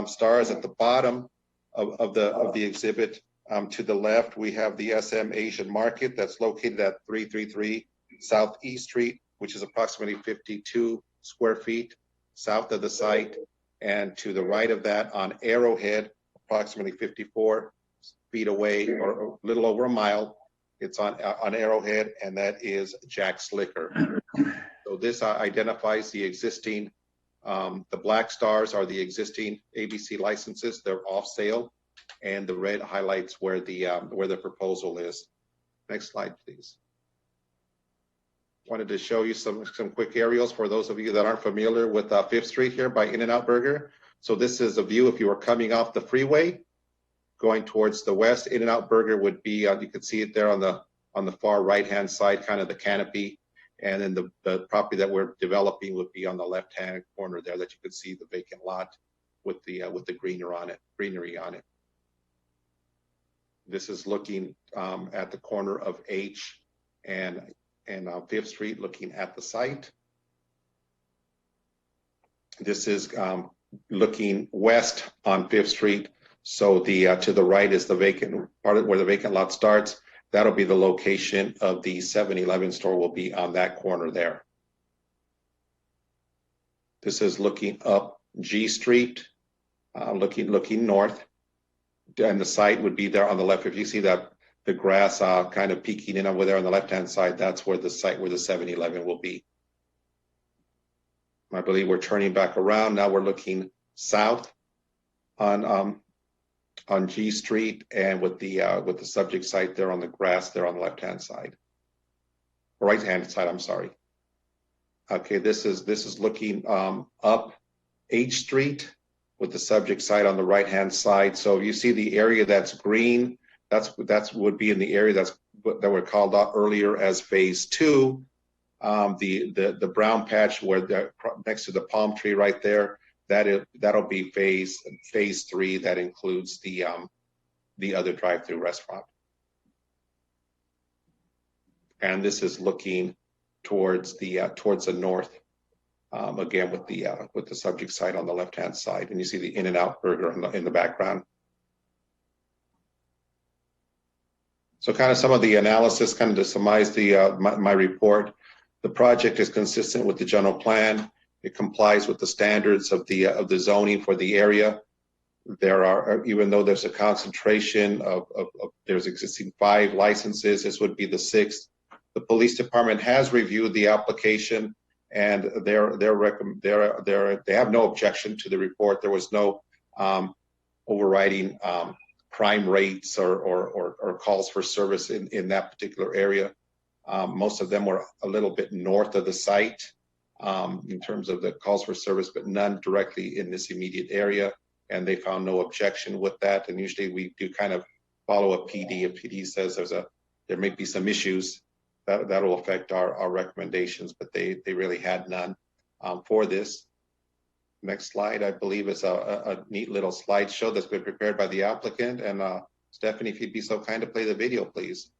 stars at the bottom of the exhibit, to the left, we have the SM Asian Market that's located at 333 Southeast Street, which is approximately 52 square feet south of the site. And to the right of that on Arrowhead, approximately 54 feet away, or a little over a mile, it's on Arrowhead, and that is Jack's Liquor. So this identifies the existing, the black stars are the existing ABC licenses. They're off sale, and the red highlights where the proposal is. Next slide, please. Wanted to show you some quick aerials for those of you that aren't familiar with 5th Street here by In-N-Out Burger. So this is a view if you were coming off the freeway, going towards the west. In-N-Out Burger would be, you can see it there on the far right-hand side, kind of the canopy. And then the property that we're developing would be on the left-hand corner there that you could see the vacant lot with the greenery on it. This is looking at the corner of H and 5th Street, looking at the site. This is looking west on 5th Street. So to the right is the vacant part where the vacant lot starts. That'll be the location of the 7-Eleven store, will be on that corner there. This is looking up G Street, looking north. And the site would be there on the left. If you see that the grass kind of peeking in over there on the left-hand side, that's where the site where the 7-Eleven will be. I believe we're turning back around. Now we're looking south on G Street, and with the subject site there on the grass there on the left-hand side, right-hand side, I'm sorry. Okay, this is looking up H Street with the subject site on the right-hand side. So you see the area that's green, that's would be in the area that were called out earlier as phase 2. The brown patch where next to the palm tree right there, that'll be phase 3. That includes the other drive-through restaurant. And this is looking towards the north, again with the subject site on the left-hand side, and you see the In-N-Out Burger in the background. So kind of some of the analysis, kind of to surmise my report. The project is consistent with the general plan. It complies with the standards of the zoning for the area. There are, even though there's a concentration of there's existing 5 licenses, this would be the 6th. The police department has reviewed the application, and they have no objection to the report. There was no overriding crime rates or calls for service in that particular area. Most of them were a little bit north of the site in terms of the calls for service, but none directly in this immediate area. And they found no objection with that. And usually we do kind of follow a PD. If PD says there may be some issues that will affect our recommendations, but they really had none for this. Next slide, I believe, is a neat little slideshow that's been prepared by the applicant. And Stephanie, if you'd be so kind to play the video, please.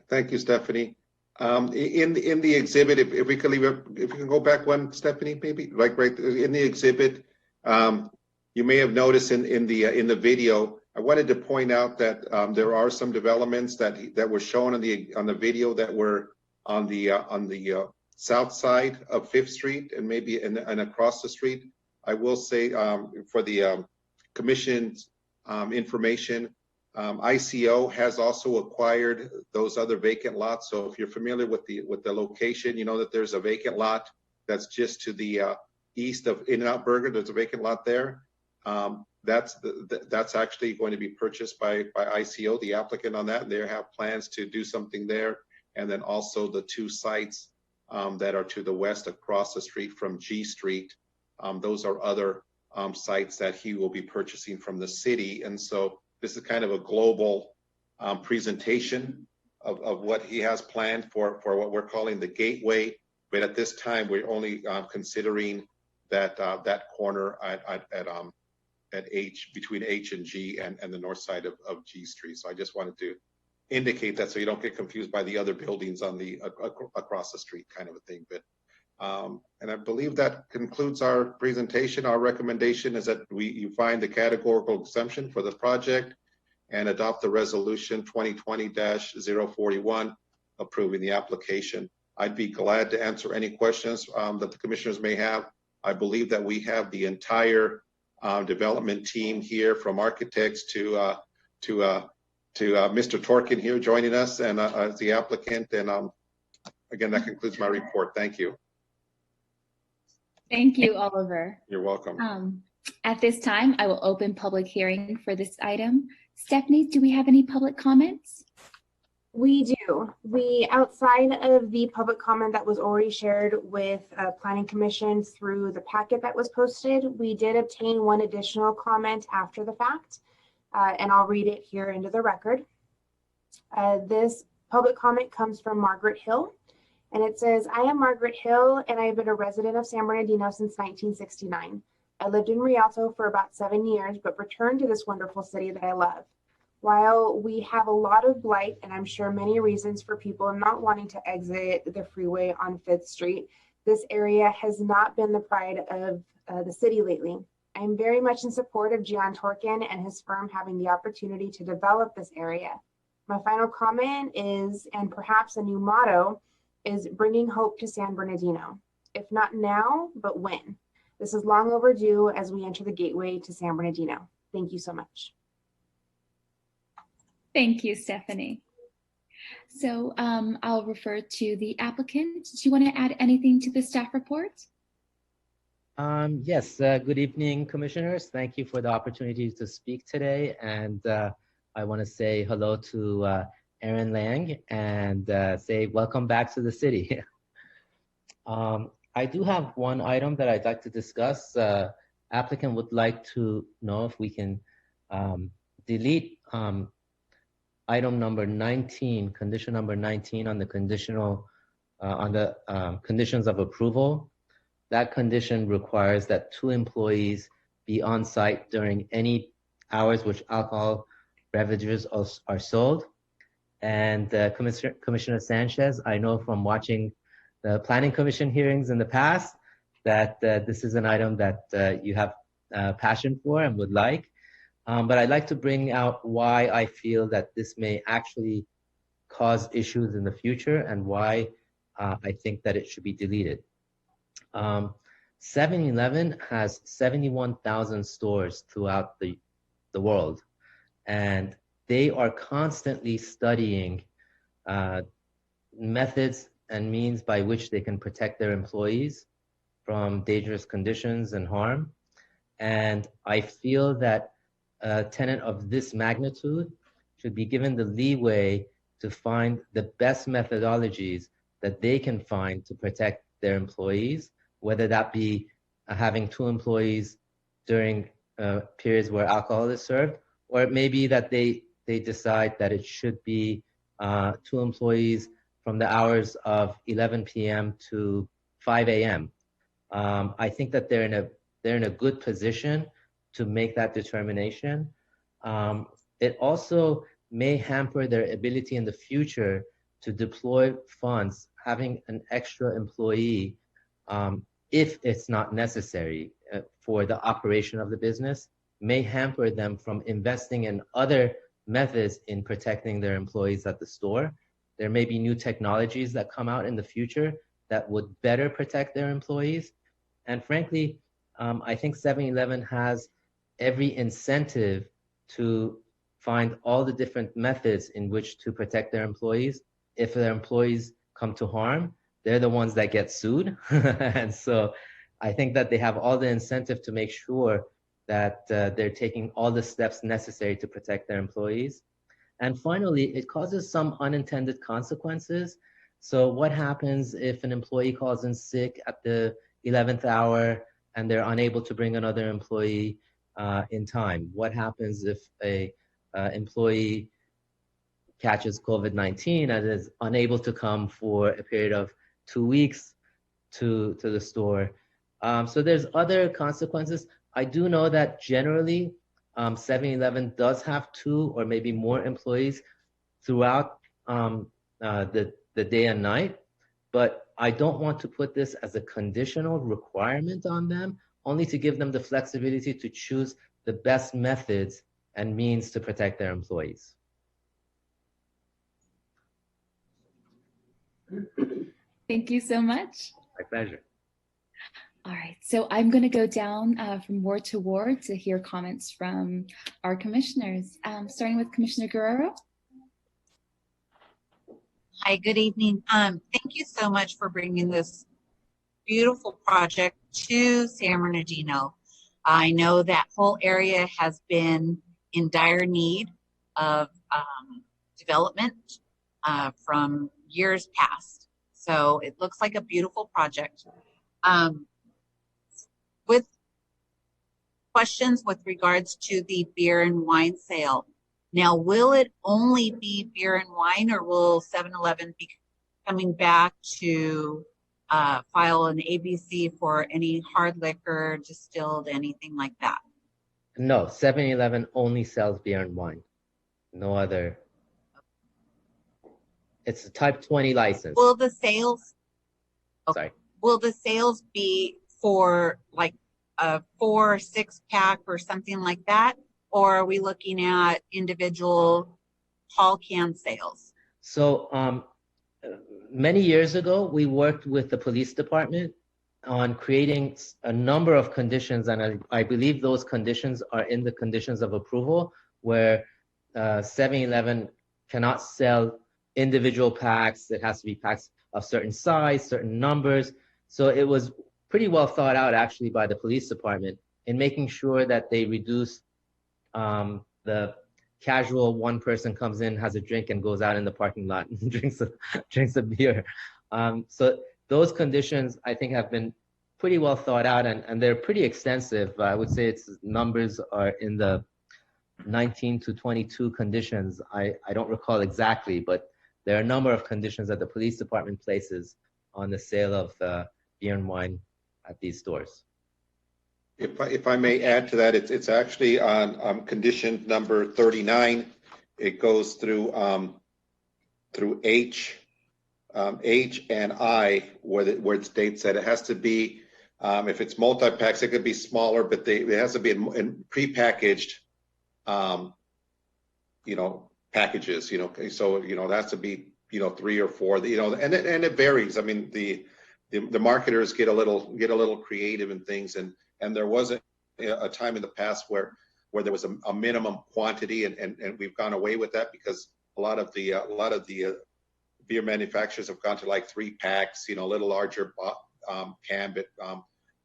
Thank you, Stephanie. In the exhibit, if we could leave it, if you can go back one, Stephanie, maybe, like right in the exhibit, you may have noticed in the video. I wanted to point out that there are some developments that were shown on the video that were on the south side of Fifth Street and maybe and across the street. I will say for the commission's information. ICO has also acquired those other vacant lots. So if you're familiar with the location, you know that there's a vacant lot that's just to the east of In-N-Out Burger. There's a vacant lot there. That's actually going to be purchased by ICO, the applicant on that. And they have plans to do something there. And then also the two sites that are to the west across the street from G Street. Those are other sites that he will be purchasing from the city. And so this is kind of a global presentation of what he has planned for what we're calling the gateway. But at this time, we're only considering that corner at H, between H and G and the north side of G Street. So I just wanted to indicate that so you don't get confused by the other buildings on the across the street kind of a thing. But and I believe that concludes our presentation. Our recommendation is that you find the categorical exemption for the project and adopt the resolution 2020-041 approving the application. I'd be glad to answer any questions that the commissioners may have. I believe that we have the entire development team here, from architects to Mr. Torkin here joining us and as the applicant. And again, that concludes my report. Thank you. Thank you, Oliver. You're welcome. At this time, I will open public hearing for this item. Stephanie, do we have any public comments? We do. We, outside of the public comment that was already shared with Planning Commission through the packet that was posted, we did obtain one additional comment after the fact, and I'll read it here into the record. This public comment comes from Margaret Hill, and it says, I am Margaret Hill, and I have been a resident of San Bernardino since 1969. I lived in Rialto for about 7 years, but returned to this wonderful city that I love. While we have a lot of blight, and I'm sure many reasons for people not wanting to exit the freeway on 5th Street, this area has not been the pride of the city lately. I'm very much in support of Gian Torkin and his firm having the opportunity to develop this area. My final comment is, and perhaps a new motto, is bringing hope to San Bernardino. If not now, but when? This is long overdue as we enter the gateway to San Bernardino. Thank you so much. Thank you, Stephanie. So I'll refer to the applicant. Do you want to add anything to the staff report? Yes, good evening, commissioners. Thank you for the opportunity to speak today. And I want to say hello to Aaron Lang and say welcome back to the city. I do have one item that I'd like to discuss. Applicant would like to know if we can delete item number 19, condition number 19 on the conditional, conditions of approval. That condition requires that 2 employees be on site during any hours which alcohol beverages are sold. And Commissioner Sanchez, I know from watching the Planning Commission hearings in the past that this is an item that you have passion for and would like. But I'd like to bring out why I feel that this may actually cause issues in the future and why I think that it should be deleted. 7-Eleven has 71,000 stores throughout the world, and they are constantly studying methods and means by which they can protect their employees from dangerous conditions and harm. And I feel that a tenant of this magnitude should be given the leeway to find the best methodologies that they can find to protect their employees, whether that be having 2 employees during periods where alcohol is served, or it may be that they decide that it should be 2 employees from the hours of 11 p.m. to 5 a.m. I think that they're in a good position to make that determination. It also may hamper their ability in the future to deploy funds, having an extra employee if it's not necessary for the operation of the business, may hamper them from investing in other methods in protecting their employees at the store. There may be new technologies that come out in the future that would better protect their employees. And frankly, I think 7-Eleven has every incentive to find all the different methods in which to protect their employees. If their employees come to harm, they're the ones that get sued. And so I think that they have all the incentive to make sure that they're taking all the steps necessary to protect their employees. And finally, it causes some unintended consequences. So what happens if an employee calls in sick at the 11th hour and they're unable to bring another employee in time? What happens if a employee catches COVID-19 and is unable to come for a period of 2 weeks to the store? So there's other consequences. I do know that generally 7-Eleven does have 2 or maybe more employees throughout the day and night, but I don't want to put this as a conditional requirement on them, only to give them the flexibility to choose the best methods and means to protect their employees. Thank you so much. My pleasure. All right, so I'm going to go down from ward to ward to hear comments from our commissioners, starting with Commissioner Guerrero. Hi, good evening. Thank you so much for bringing this beautiful project to San Bernardino. I know that whole area has been in dire need of development from years past. So it looks like a beautiful project. With questions with regards to the beer and wine sale. Now, will it only be beer and wine, or will 7-Eleven be coming back to file an ABC for any hard liquor, distilled, anything like that? No, 7-Eleven only sells beer and wine. No other. It's a type 20 license. Will the sales? Sorry. Will the sales be for like a 4 or 6 pack or something like that? Or are we looking at individual tall can sales? So many years ago, we worked with the police department on creating a number of conditions, and I believe those conditions are in the conditions of approval, where 7-Eleven cannot sell individual packs. It has to be packs of certain size, certain numbers. So it was pretty well thought out actually by the police department in making sure that they reduce the casual one person comes in, has a drink, and goes out in the parking lot and drinks a beer. So those conditions, I think, have been pretty well thought out, and they're pretty extensive. I would say its numbers are in the 19 to 22 conditions. I don't recall exactly, but there are a number of conditions that the police department places on the sale of beer and wine at these stores. If I may add to that, it's actually on condition number 39. It goes through H and I, where it states that it has to be, if it's multi-packs, it could be smaller, but it has to be in prepackaged packages, so, that's to be, 3 or 4, and it varies. I mean, the marketers get a little creative in things, and there was a time in the past where there was a minimum quantity, and we've gone away with that because a lot of the beer manufacturers have gone to like 3 packs, a little larger can,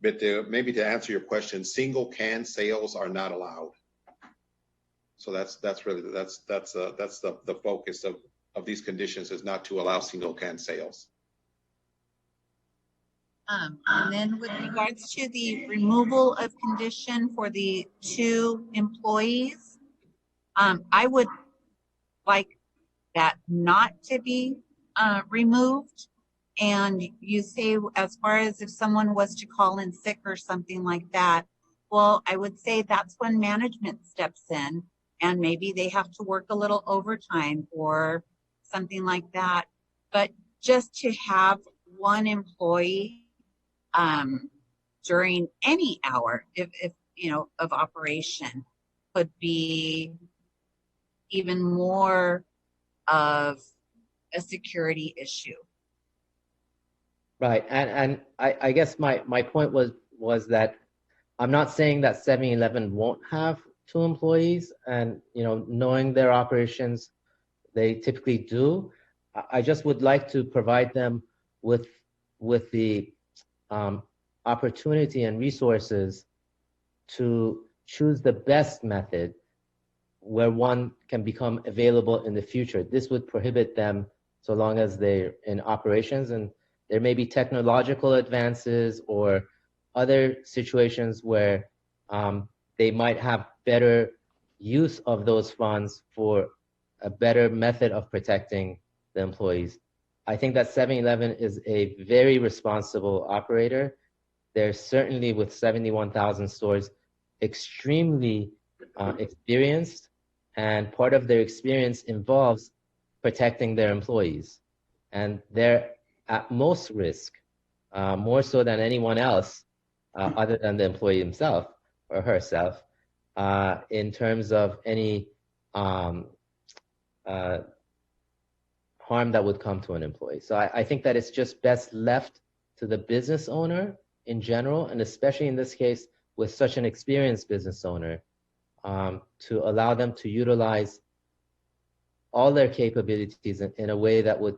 but maybe to answer your question, single can sales are not allowed. So that's really the focus of these conditions, is not to allow single can sales. And then with regards to the removal of condition for the 2 employees, I would like that not to be removed. And you say, as far as if someone was to call in sick or something like that, well, I would say that's when management steps in, and maybe they have to work a little overtime or something like that. But just to have 1 employee during any hour, if of operation, could be even more of a security issue. Right, and I guess my point was that I'm not saying that 7-Eleven won't have 2 employees, and knowing their operations, they typically do. I just would like to provide them with the opportunity and resources to choose the best method where one can become available in the future. This would prohibit them so long as they're in operations, and there may be technological advances or other situations where they might have better use of those funds for a better method of protecting the employees. I think that 7-Eleven is a very responsible operator. They're certainly, with 71,000 stores, extremely experienced, and part of their experience involves protecting their employees. And they're at most risk, more so than anyone else, other than the employee himself or herself, in terms of any harm that would come to an employee. So I think that it's just best left to the business owner in general, and especially in this case with such an experienced business owner, to allow them to utilize all their capabilities in a way that would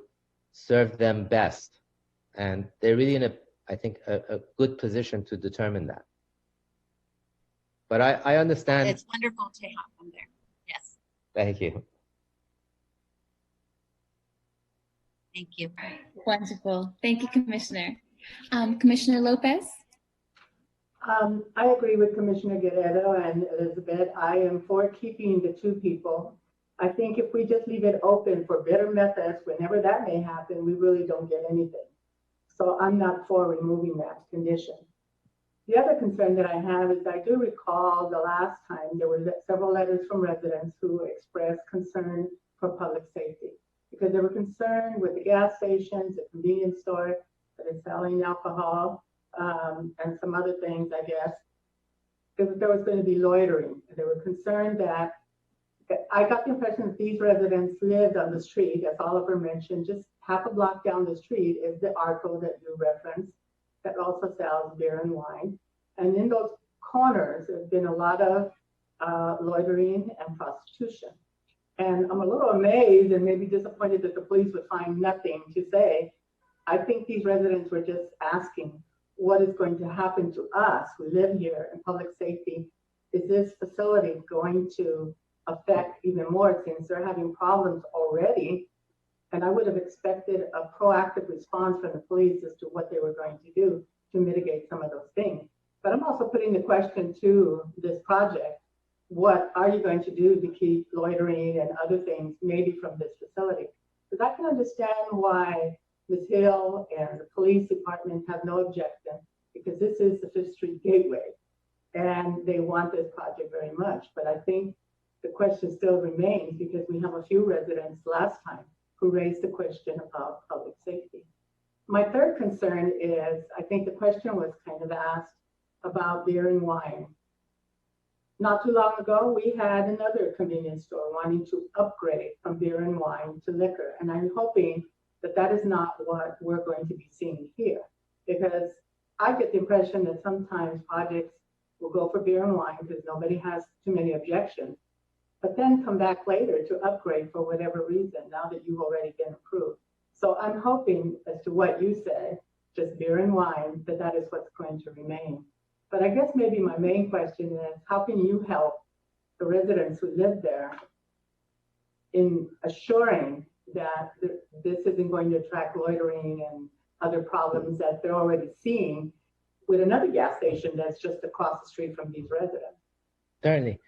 serve them best. And they're really in I think a good position to determine that. But I understand. It's wonderful to have them there. Yes. Thank you. Thank you. Wonderful. Thank you, Commissioner. Commissioner Lopez? I agree with Commissioner Guerrero and Elizabeth. I am for keeping the 2 people. I think if we just leave it open for better methods, whenever that may happen, we really don't get anything. So I'm not for removing that condition. The other concern that I have is I do recall the last time there were several letters from residents who expressed concern for public safety because they were concerned with the gas stations, the convenience store that is selling alcohol, and some other things, I guess. There was going to be loitering. They were concerned that I got the impression that these residents lived on the street, as Oliver mentioned, just half a block down the street is the Arco that you referenced, that also sells beer and wine. And in those corners, there's been a lot of loitering and prostitution. And I'm a little amazed and maybe disappointed that the police would find nothing to say. I think these residents were just asking, what is going to happen to us who live here in public safety? Is this facility going to affect even more since they're having problems already? And I would have expected a proactive response from the police as to what they were going to do to mitigate some of those things. But I'm also putting the question to this project, what are you going to do to keep loitering and other things maybe from this facility? Because I can understand why Ms. Hill and the police department have no objection, because this is the 5th Street Gateway and they want this project very much. But I think the question still remains because we have a few residents last time who raised the question about public safety. My third concern is, I think the question was kind of asked about beer and wine. not too long ago, we had another convenience store wanting to upgrade from beer and wine to liquor. And I'm hoping that that is not what we're going to be seeing here. Because I get the impression that sometimes projects will go for beer and wine because nobody has too many objections, but then come back later to upgrade for whatever reason, now that you've already been approved. So I'm hoping, as to what you said, just beer and wine, that that is what's going to remain. But I guess maybe my main question is, how can you help the residents who live there in assuring that this isn't going to attract loitering and other problems that they're already seeing with another gas station that's just across the street from these residents? Certainly.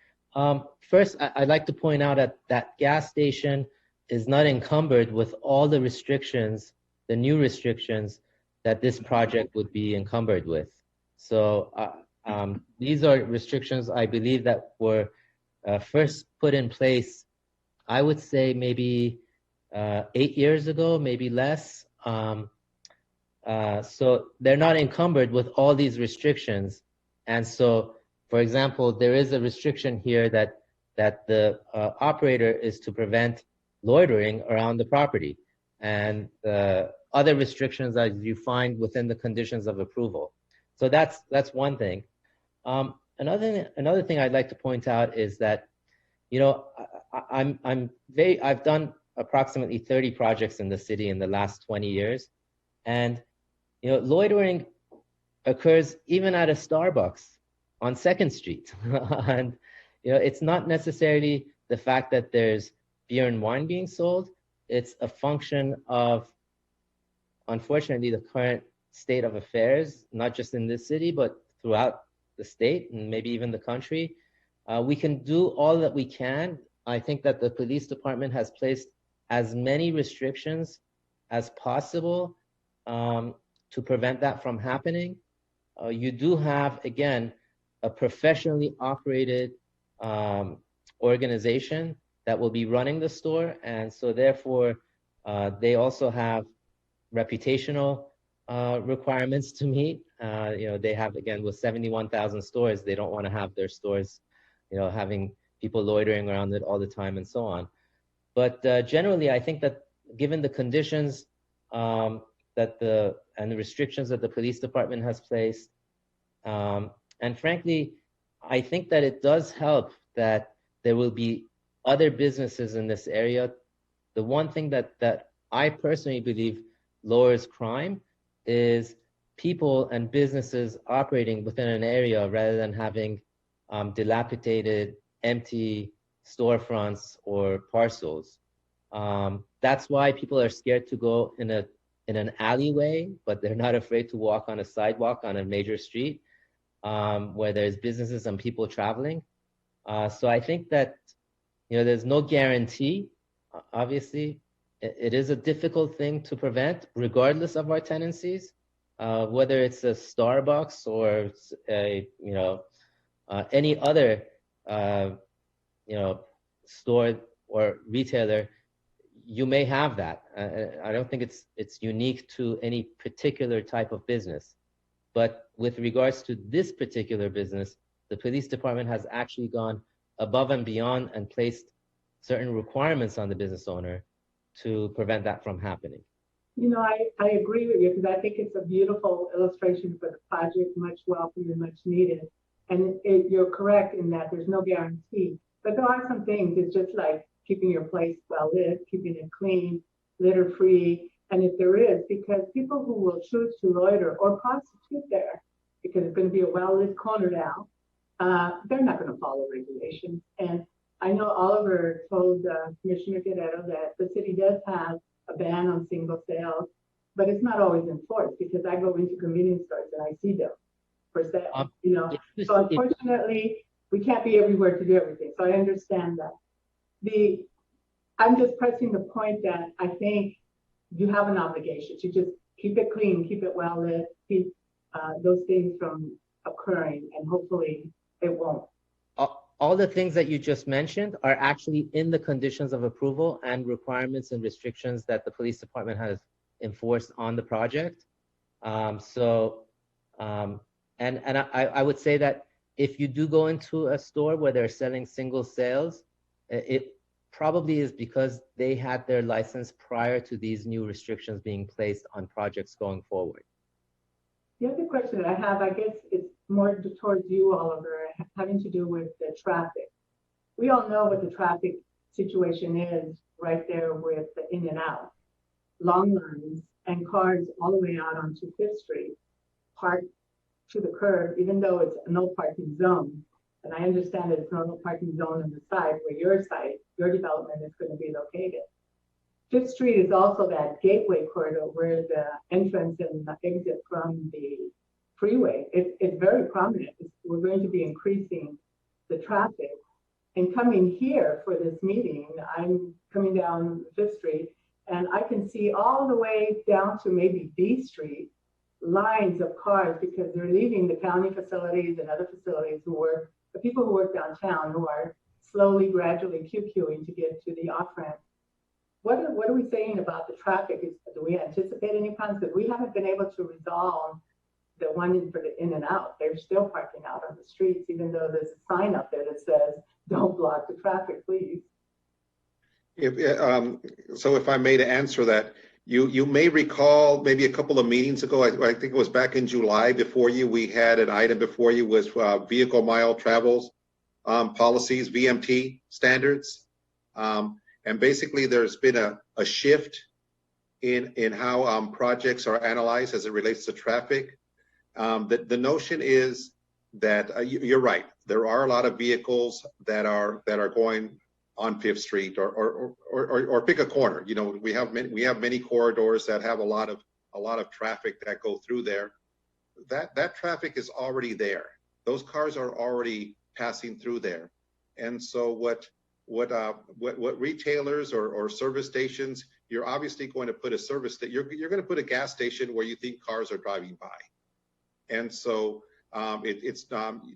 First, I'd like to point out that that gas station is not encumbered with all the restrictions, the new restrictions that this project would be encumbered with. So these are restrictions, I believe, that were first put in place, I would say maybe 8 years ago, maybe less. So they're not encumbered with all these restrictions. And so, for example, there is a restriction here that the operator is to prevent loitering around the property, and other restrictions as you find within the conditions of approval. So that's one thing. Another thing I'd like to point out is that, you know, I've done approximately 30 projects in the city in the last 20 years, and you know, loitering occurs even at a Starbucks on 2nd Street. And you know, it's not necessarily the fact that there's beer and wine being sold. It's a function of, unfortunately, the current state of affairs, not just in this city, but throughout the state and maybe even the country. We can do all that we can. I think that the police department has placed as many restrictions as possible to prevent that from happening. You do have, again, a professionally operated organization that will be running the store. And so therefore, they also have reputational requirements to meet. You know, they have, again, with 71,000 stores, they don't want to have their stores, you know, having people loitering around it all the time and so on. But generally, I think that given the conditions and the restrictions that the police department has placed, and frankly, I think that it does help that there will be other businesses in this area. The one thing that I personally believe lowers crime is people and businesses operating within an area rather than having dilapidated, empty storefronts or parcels. That's why people are scared to go in an alleyway, but they're not afraid to walk on a sidewalk on a major street where there's businesses and people traveling. So I think that, you know, there's no guarantee. Obviously, it is a difficult thing to prevent, regardless of our tenancies, whether it's a Starbucks or a, you know, any other, you know, store or retailer. You may have that. I don't think it's unique to any particular type of business. But with regards to this particular business, the police department has actually gone above and beyond and placed certain requirements on the business owner to prevent that from happening. You know, I agree with you, because I think it's a beautiful illustration for the project, much welcome and much needed. And you're correct in that there's no guarantee. But there are some things. It's just like keeping your place well lit, keeping it clean, litter free. And if there is, because people who will choose to loiter or prostitute there, because it's going to be a well lit corner now, they're not going to follow regulations. And I know Oliver told Commissioner Guerrero that the city does have a ban on single sales, but it's not always enforced, because I go into convenience stores and I see them for sale, you know. So unfortunately, we can't be everywhere to do everything. So I understand that. I'm just pressing the point that I think you have an obligation to just keep it clean, keep it well lit, keep those things from occurring, and hopefully it won't. All the things that you just mentioned are actually in the conditions of approval and requirements and restrictions that the police department has enforced on the project. And I would say that if you do go into a store where they're selling single sales, it probably is because they had their license prior to these new restrictions being placed on projects going forward. The other question that I have, I guess, is more towards you, Oliver, having to do with the traffic. We all know what the traffic situation is right there with the in and out, long lines and cars all the way out onto Fifth Street, parked to the curb, even though it's a no parking zone. And I understand that it's not a parking zone on the side where your site, your development is going to be located. Fifth Street is also that gateway corridor where the entrance and the exit from the freeway. It's very prominent. We're going to be increasing the traffic. And coming here for this meeting, I'm coming down Fifth Street, and I can see all the way down to maybe B Street, lines of cars because they're leaving the county facilities and other facilities the people who work downtown who are slowly, gradually queuing to get to the off-ramp. What are we saying about the traffic? Do we anticipate any problems? Because we haven't been able to resolve the one for the in and out. They're still parking out on the streets, even though there's a sign up there that says, don't block the traffic, please. So if I may to answer that, you may recall maybe a couple of meetings ago, I think it was back in July before you, we had an item before you was vehicle mile travels policies, VMT standards. And basically there's been a shift in how projects are analyzed as it relates to traffic. The notion is that you're right. There are a lot of vehicles that are going on Fifth Street or pick a corner. You know, we have many corridors that have a lot of traffic that go through there. That traffic is already there. Those cars are already passing through there. And so what retailers or service stations, you're obviously going to put a service that you're going to put a gas station where you think cars are driving by. And so it's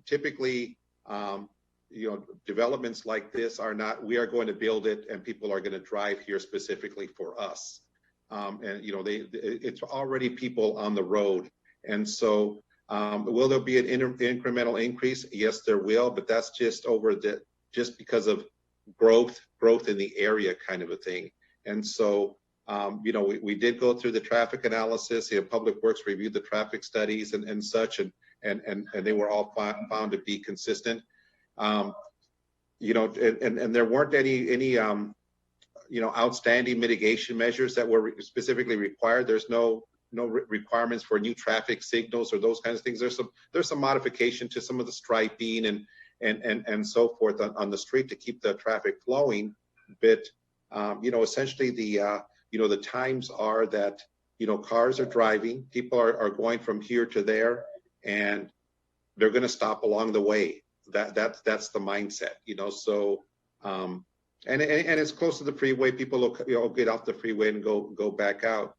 typically, you know, developments like this are not, we are going to build it and people are going to drive here specifically for us. And, you know, it's already people on the road. And so will there be an incremental increase? Yes, there will, but that's just just because of growth in the area kind of a thing. And so, you know, we did go through the traffic analysis. You know, Public Works reviewed the traffic studies and such, and they were all found to be consistent. You know, and there weren't any you know, outstanding mitigation measures that were specifically required. There's no requirements for new traffic signals or those kinds of things. There's some modification to some of the striping and so forth on the street to keep the traffic flowing. But you know, essentially you know, the times are that, you know, cars are driving, people are going from here to there, and they're going to stop along the way. That's the mindset, you know. So and it's close to the freeway. People will, you know, get off the freeway and go back out.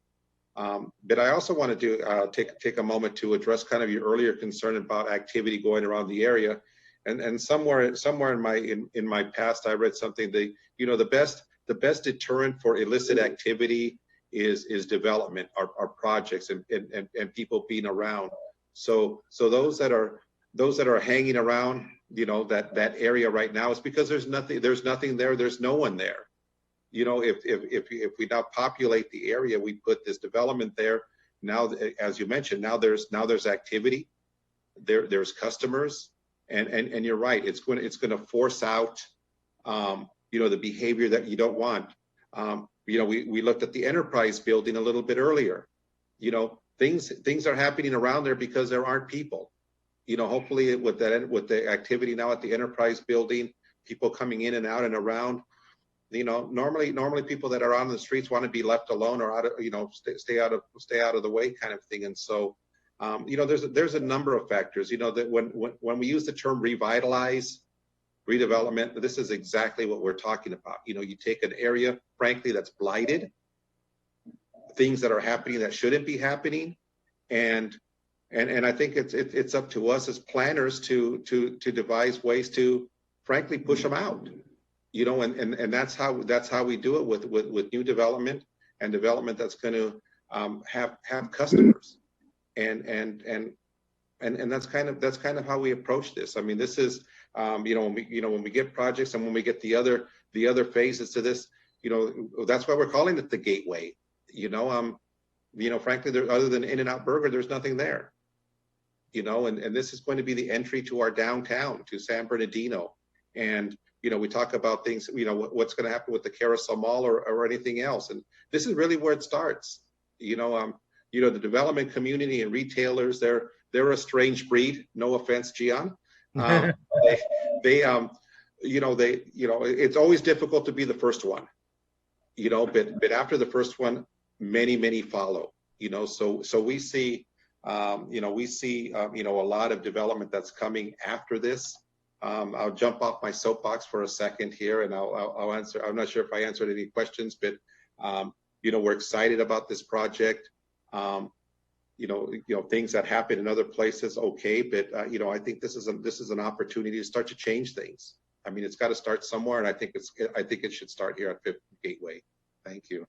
But I also wanted to take a moment to address kind of your earlier concern about activity going around the area. And somewhere in my past, I read something that, you know, the best deterrent for illicit activity is development, our projects and people being around. So those that are hanging around, you know, that area right now is because there's nothing there. There's no one there. You know, if we now populate the area, we put this development there. Now, as you mentioned, now there's activity. There's customers, and you're right. It's going to force out, you know, the behavior that you don't want. You know, we looked at the Enterprise building a little bit earlier. You know, things are happening around there because there aren't people. You know, hopefully with the activity now at the Enterprise building, people coming in and out and around. You know, normally people that are on the streets want to be left alone or out of, you know, stay out of the way kind of thing. And so, you know, there's a number of factors. You know, that when we use the term revitalize, redevelopment, this is exactly what we're talking about. You know, you take an area, frankly, that's blighted, things that are happening that shouldn't be happening, and I think it's up to us as planners to devise ways to, frankly, push them out. You know, and that's how we do it with new development and development that's going to have customers, and And that's kind of how we approach this. I mean, this is, when we get projects and when we get the other phases to this, that's why we're calling it the gateway. Frankly, other than In-N-Out Burger, there's nothing there. And this is going to be the entry to our downtown, to San Bernardino. And we talk about things, what's going to happen with the Carousel Mall or anything else. And this is really where it starts. The development community and retailers, they're a strange breed. No offense, Gian. It's always difficult to be the first one. But after the first one, many follow. So we see, a lot of development that's coming after this. I'll jump off my soapbox for a second here, and I'll answer. I'm not sure if I answered any questions, but we're excited about this project. Things that happen in other places, okay, but I think this is an opportunity to start to change things. I mean, it's got to start somewhere, and I think it should start here at Fifth Gateway. Thank you.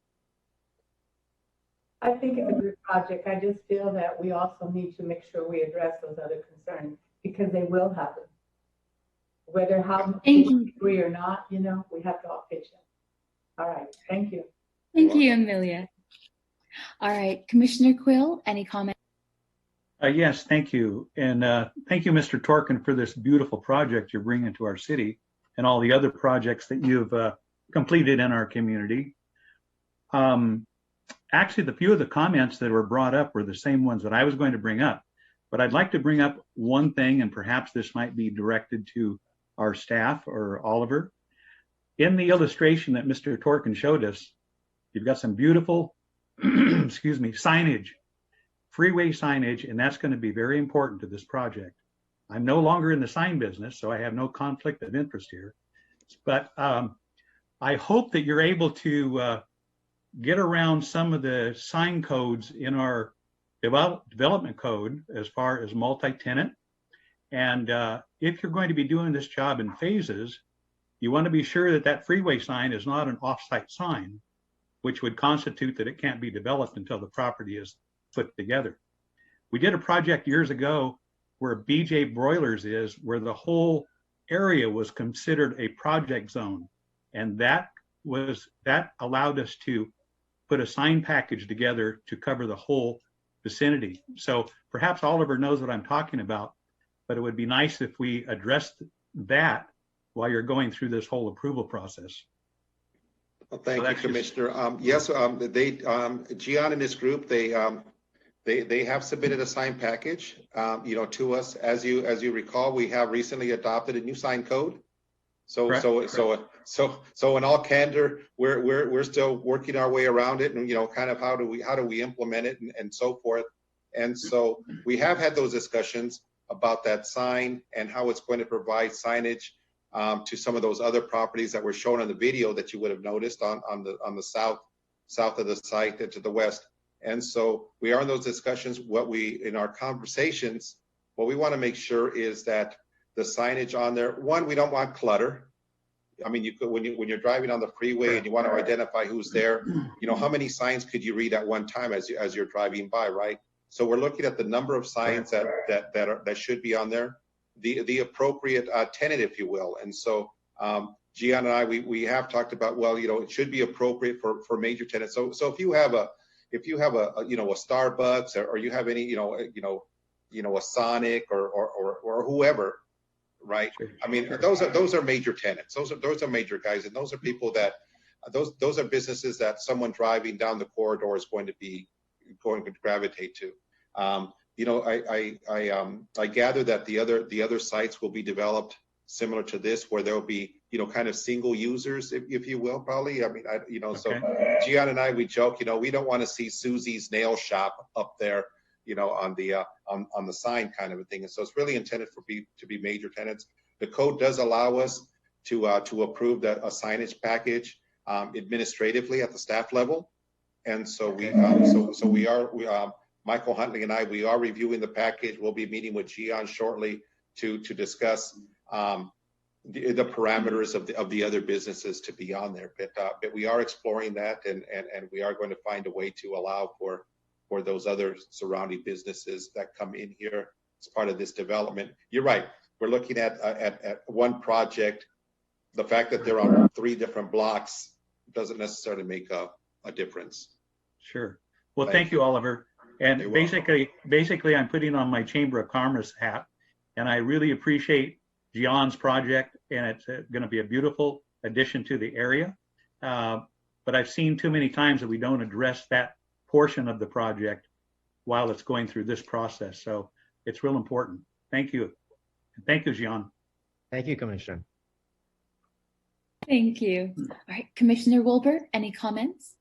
I think it's a good project. I just feel that we also need to make sure we address those other concerns, because they will happen. Whether how we agree or not, we have to all pitch in. All right, thank you. Thank you, Amelia. All right, Commissioner Quill, any comments? Yes, thank you. And thank you, Mr. Torkin, for this beautiful project you're bringing to our city and all the other projects that you've completed in our community. Actually, the few of the comments that were brought up were the same ones that I was going to bring up. But I'd like to bring up one thing, and perhaps this might be directed to our staff or Oliver. In the illustration that Mr. Torkin showed us, you've got some beautiful, signage, freeway signage, and that's going to be very important to this project. I'm no longer in the sign business, so I have no conflict of interest here. But I hope that you're able to get around some of the sign codes in our development code as far as multi-tenant. And if you're going to be doing this job in phases, you want to be sure that that freeway sign is not an off-site sign, which would constitute that it can't be developed until the property is put together. We did a project years ago where BJ Broilers is, where the whole area was considered a project zone. And that allowed us to put a sign package together to cover the whole vicinity. So perhaps Oliver knows what I'm talking about, but it would be nice if we addressed that while you're going through this whole approval process. Well, thank you, Commissioner. Yes, Gian and his group, they have submitted a sign package, to us. As you recall, we have recently adopted a new sign code. So in all candor, we're still working our way around it, and kind of how do we implement it and so forth. And so we have had those discussions about that sign and how it's going to provide signage to some of those other properties that were shown on the video that you would have noticed on the south of the site and to the west. And so we are in those discussions. In our conversations, what we want to make sure is that the signage on there, one, we don't want clutter. I mean, when you're driving on the freeway and you want to identify who's there, how many signs could you read at one time as you're driving by, right? So we're looking at the number of signs that should be on there, the appropriate tenant, if you will. And so Gian and I, we have talked about, it should be appropriate for major tenants. So if you have a Starbucks or you have any, a Sonic or whoever, right? I mean, those are major tenants. Those are major guys, and those are people that those are businesses that someone driving down the corridor is going to gravitate to. I gather that the other sites will be developed similar to this, where there'll be kind of single users, if you will, probably. I mean, So Gian and I, we joke, we don't want to see Susie's nail shop up there, on the sign kind of a thing. And so it's really intended to be major tenants. The code does allow us to approve a signage package administratively at the staff level. And so Michael Huntley and I, we are reviewing the package. We'll be meeting with Gian shortly to discuss the parameters of the other businesses to be on there. But we are exploring that, and we are going to find a way to allow for those other surrounding businesses that come in here as part of this development. You're right. We're looking at one project. The fact that they're on 3 different blocks doesn't necessarily make a difference. Sure. Well, thank you, Oliver. And You're basically, I'm putting on my Chamber of Commerce hat, and I really appreciate Gian's project, and it's going to be a beautiful addition to the area. But I've seen too many times that we don't address that portion of the project while it's going through this process. So it's real important. Thank you. And thank you, Gian. Thank you, Commissioner. Thank you. All right, Commissioner Wilbur, any comments?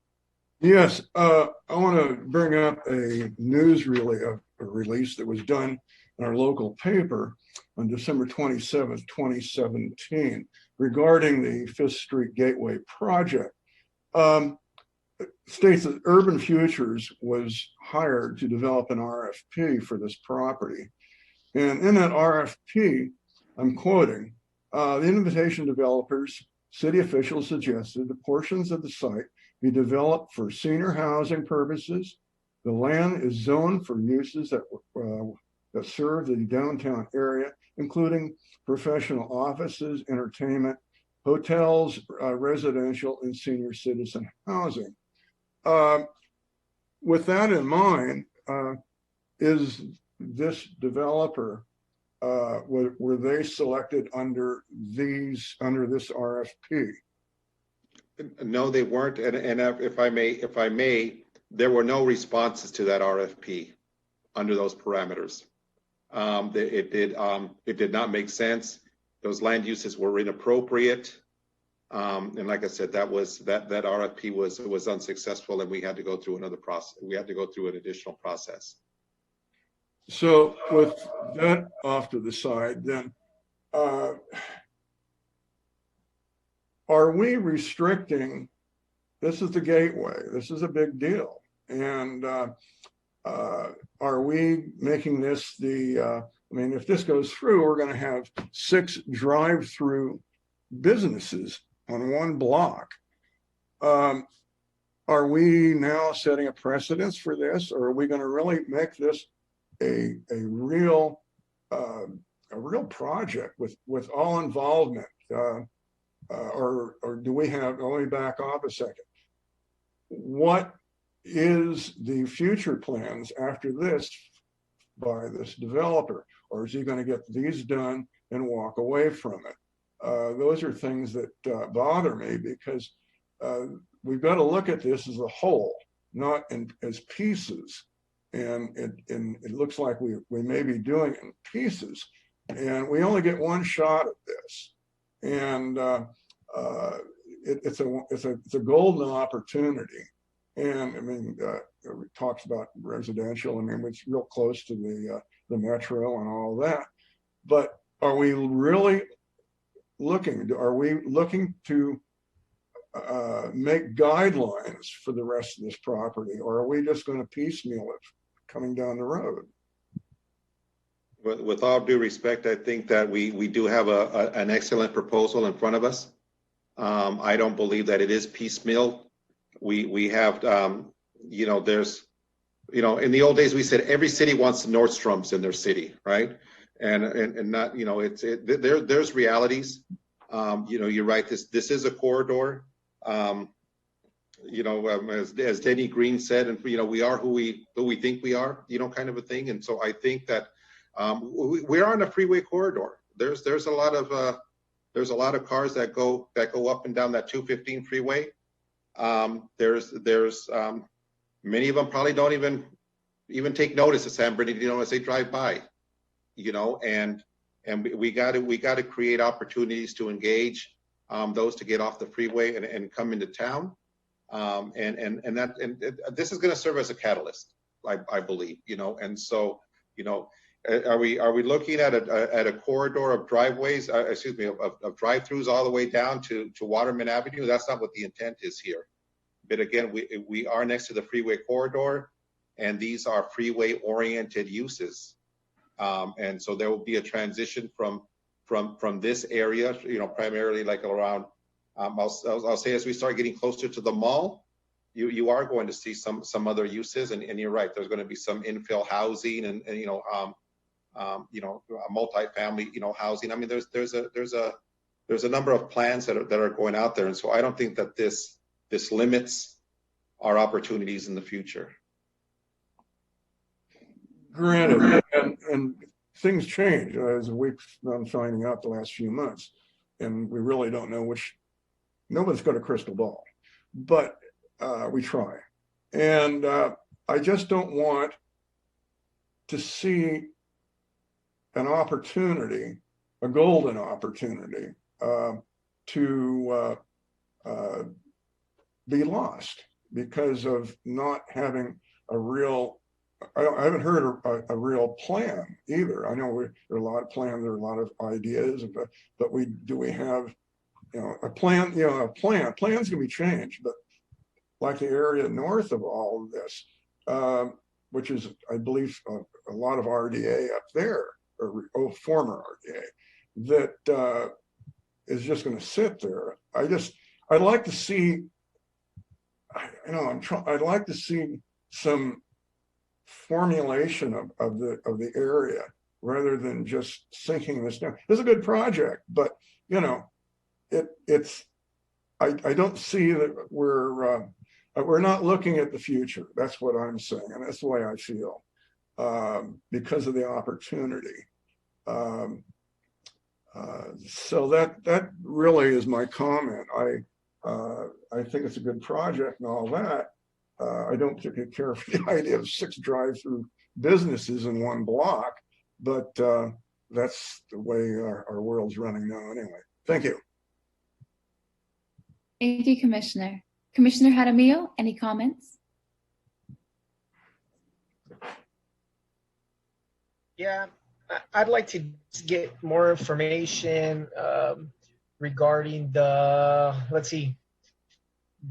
Yes, I want to bring up a news release that was done in our local paper on December 27th, 2017, regarding the 5th Street Gateway project. States that Urban Futures was hired to develop an RFP for this property. And in that RFP, I'm quoting, the invitation developers, city officials suggested the portions of the site be developed for senior housing purposes. The land is zoned for uses that serve the downtown area, including professional offices, entertainment, hotels, residential, and senior citizen housing. With that in mind, is this developer, were they selected under this RFP? No, they weren't. And if I may, there were no responses to that RFP under those parameters. It did not make sense. Those land uses were inappropriate. And like I said, that RFP was unsuccessful, and we had to go through another process. We had to go through an additional process. So with that off to the side, then, are we restricting, this is the gateway, this is a big deal. And are we making this I mean, if this goes through, we're going to have 6 drive-through businesses on one block. Are we now setting a precedence for this, or are we going to really make this a real project with all involvement? Or do we have, let me back off a second. What is the future plans after this by this developer? Or is he going to get these done and walk away from it? Those are things that bother me, because we've got to look at this as a whole, not as pieces. And it looks like we may be doing it in pieces, and we only get one shot at this. And it's a golden opportunity. And I mean, it talks about residential. I mean, it's real close to the metro and all that. But are we really looking to make guidelines for the rest of this property, or are we just going to piecemeal it coming down the road? With all due respect, I think that we do have an excellent proposal in front of us. I don't believe that it is piecemeal. We have, there's, in the old days we said every city wants Nordstroms in their city, right? And not, there's realities. You're right. This is a corridor. As Denny Green said, and we are who we think we are, kind of a thing. And so I think that we're on a freeway corridor. There's a lot of cars that go up and down that 215 freeway. There's many of them probably don't even take notice of San Bernardino as they drive by, and we got to create opportunities to engage those to get off the freeway and come into town. And this is going to serve as a catalyst, I believe, and so, are we looking at a corridor of driveways, of drive-throughs all the way down to Waterman Avenue? That's not what the intent is here. But again, we are next to the freeway corridor, and these are freeway-oriented uses. And so there will be a transition from this area, primarily like around, I'll say as we start getting closer to the mall, you are going to see some other uses, and you're right, there's going to be some infill housing and a multifamily, housing. I mean, there's a number of plans that are going out there, and so I don't think that this limits our opportunities in the future. Granted, and things change as we've been finding out the last few months, and we really don't know nobody's got a crystal ball, but we try. And I just don't want to see an opportunity, a golden opportunity, to be lost because of not having a real, I haven't heard a real plan either. I know there are a lot of plans, there are a lot of ideas, but do we have, a plan? Plans can be changed, but like the area north of all of this, which is, I believe, a lot of RDA up there, or former RDA, that is just going to sit there. I'd like to see, I'd like to see some formulation of the area rather than just sinking this down. It's a good project, but I don't see that we're not looking at the future. That's what I'm saying, and that's the way I feel, because of the opportunity. So that really is my comment. I think it's a good project and all that. I don't particularly care for the idea of 6 drive-through businesses in one block, but that's the way our world's running now anyway. Thank you. Thank you, Commissioner. Commissioner Jaramillo, any comments? Yeah, I'd like to get more information regarding let's see,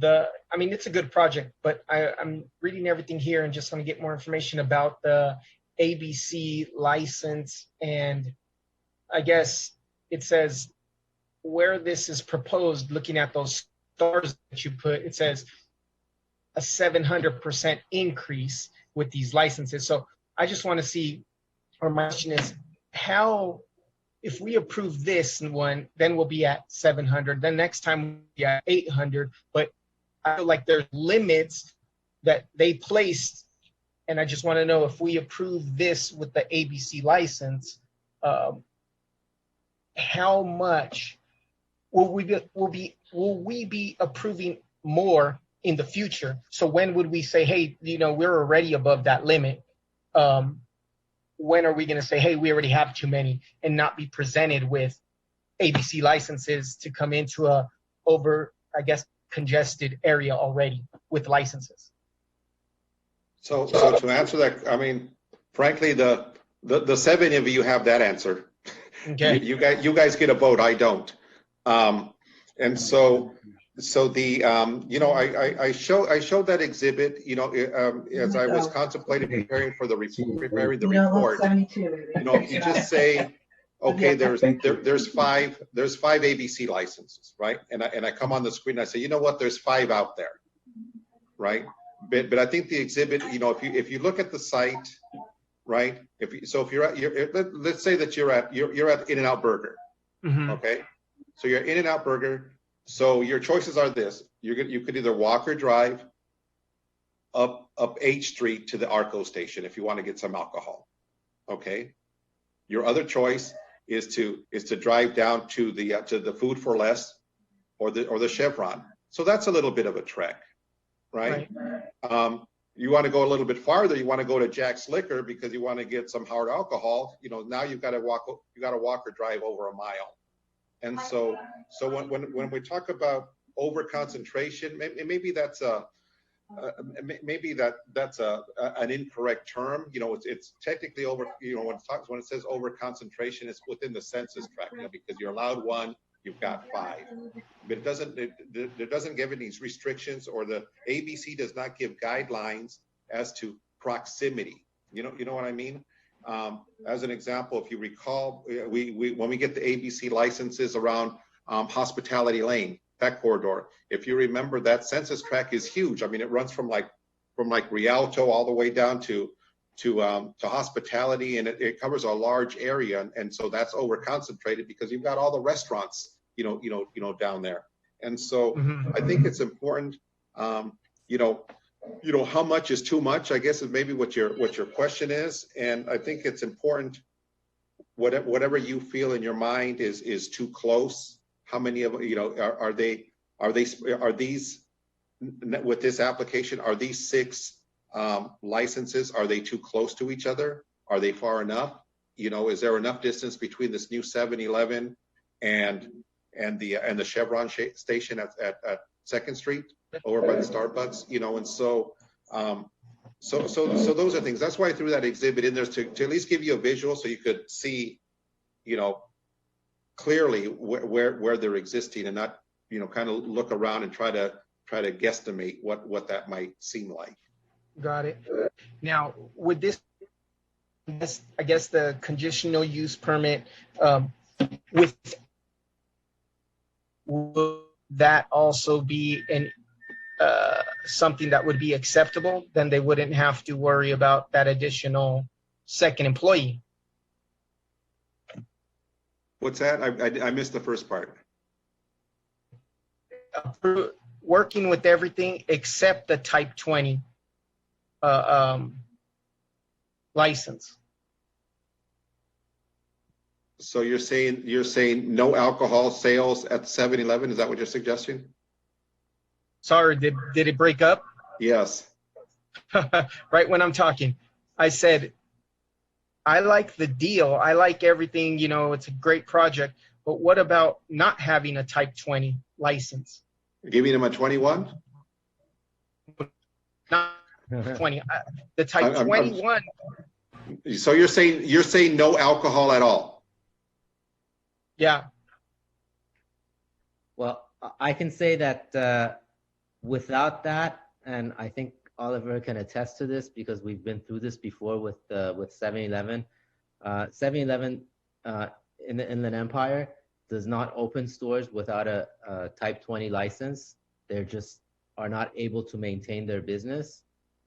I mean, it's a good project, but I'm reading everything here and just want to get more information about the ABC license. And I guess it says where this is proposed, looking at those stars that you put, it says a 700% increase with these licenses. So I just want to see, or my question is, how, if we approve this one, then we'll be at 700, then next time we'll be at 800, but I feel like there's limits that they placed, and I just want to know if we approve this with the ABC license, how much will we be approving more in the future? So when would we say, hey, we're already above that limit? When are we going to say, hey, we already have too many, and not be presented with ABC licenses to come into a congested area already with licenses? So to answer that, I mean, frankly, the 7 of you have that answer. Okay. You guys get a vote. I don't. And so the I showed that exhibit, as I was contemplating preparing the report. If you just say, okay, there's 5 ABC licenses, right? And I come on the screen and I say, you know what, there's 5 out there, right? But I think the exhibit, if you look at the site, right? If you're at, let's say that you're at In-N-Out Burger, okay? So you're In-N-Out Burger. So your choices are this: you could either walk or drive up H Street to the Arco station if you want to get some alcohol, okay? Your other choice is to drive down to the Food for Less or the Chevron. So that's a little bit of a trek, right? You want to go a little bit farther. You want to go to Jack's Liquor because you want to get some hard alcohol. Now you've got to walk or drive over a mile. And so when we talk about over concentration, maybe that's an incorrect term. It's technically over. When it says over concentration, it's within the census tract, because you're allowed 1, you've got 5, but it doesn't give any restrictions, or the ABC does not give guidelines as to proximity. You know what I mean? As an example, if you recall, when we get the ABC licenses around Hospitality Lane, that corridor, if you remember, that census tract is huge. I mean, it runs from Rialto all the way down to hospitality, and it covers a large area, and so that's over concentrated because you've got all the restaurants, down there. And so I think it's important, how much is too much, I guess is maybe what your question is. And I think it's important, whatever you feel in your mind is too close. How many of, are these, with this application, are these 6 licenses, are they too close to each other? Are they far enough? Is there enough distance between this new 7-Eleven and the Chevron station at 2nd Street over by the Starbucks? And so those are things. That's why I threw that exhibit in there, to at least give you a visual so you could see, clearly where they're existing, and not, kind of look around and try to guesstimate what that might seem like. Got it. Now, would this, I guess, the conditional use permit, would that also be something that would be acceptable? Then they wouldn't have to worry about that additional second employee. What's that? I missed the first part. Working with everything except the type 20 license. So you're saying no alcohol sales at 7-Eleven? Is that what you're suggesting? Sorry, did it break up? Yes. Right when I'm talking, I said, I like the deal. I like everything, it's a great project, but what about not having a type 20 license? Giving them a 21? Not 20. The type 21. So you're saying no alcohol at all? Yeah. Well, I can say that without that, and I think Oliver can attest to this because we've been through this before with 7-Eleven. 7-Eleven in the Inland Empire does not open stores without a Type 20 license. They just are not able to maintain their business,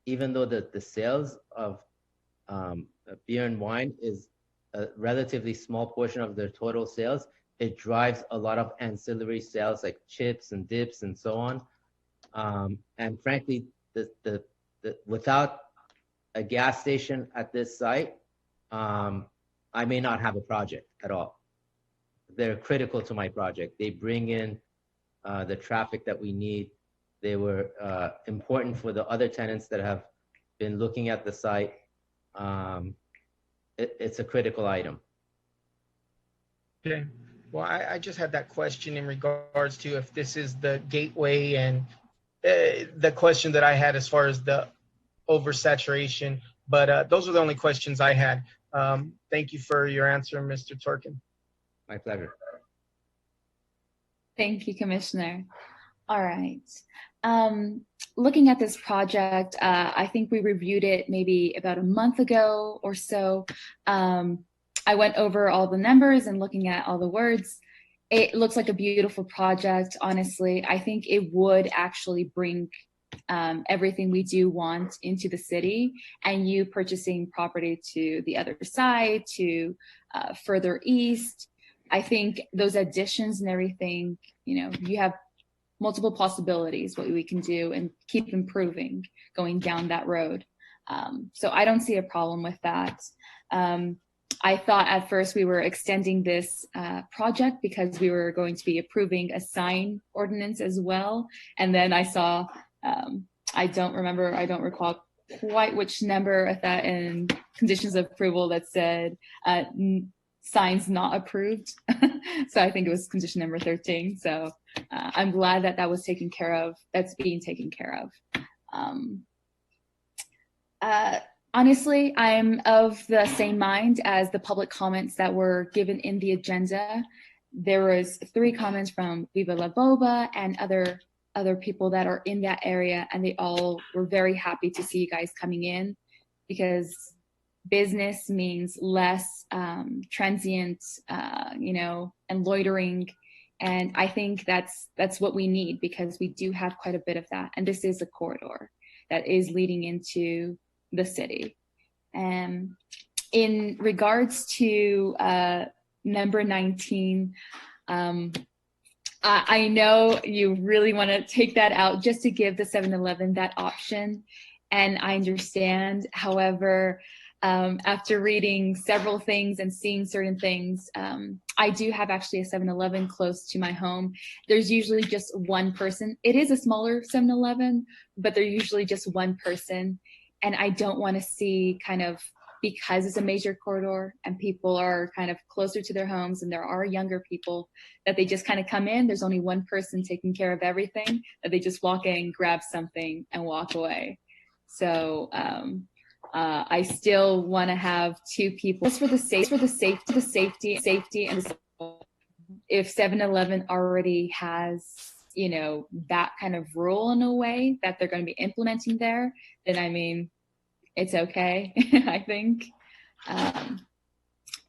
even though the sales of beer and wine is a relatively small portion of their total sales. It drives a lot of ancillary sales like chips and dips and so on. And frankly, without a gas station at this site, I may not have a project at all. They're critical to my project. They bring in the traffic that we need. They were important for the other tenants that have been looking at the site. It's a critical item. Okay. Well, I just had that question in regards to if this is the gateway, and the question that I had as far as the oversaturation. But those are the only questions I had. Thank you for your answer, Mr. Turkin. My pleasure. Thank you, Commissioner. All right. Looking at this project, I think we reviewed it maybe about a month ago or so. I went over all the numbers and looking at all the words. It looks like a beautiful project, honestly. I think it would actually bring everything we do want into the city, and you purchasing property to the other side, to further east. I think those additions and everything, you have multiple possibilities what we can do and keep improving going down that road. So I don't see a problem with that. I thought at first we were extending this project because we were going to be approving a sign ordinance as well. And then I saw, I don't recall quite which number of that in conditions of approval that said signs not approved. So I think it was condition number 13. So I'm glad that that was taken care of. That's being taken care of. Honestly, I'm of the same mind as the public comments that were given in the agenda. There was 3 comments from Viva La Boba and other people that are in that area, and they all were very happy to see you guys coming in, because business means less transient, and loitering. And I think that's what we need, because we do have quite a bit of that. And this is a corridor that is leading into the city. In regards to number 19, I know you really want to take that out just to give the 7-Eleven that option, and I understand. However, after reading several things and seeing certain things, I do have actually a 7-Eleven close to my home. There's usually just one person. It is a smaller 7-Eleven, but they're usually just one person, and I don't want to see kind of, because it's a major corridor and people are kind of closer to their homes and there are younger people, that they just kind of come in, there's only one person taking care of everything, that they just walk in, grab something and walk away. So I still want to have two people just for the safety, and if 7-Eleven already has, you know, that kind of rule in a way that they're going to be implementing there, then I mean, it's okay, I think.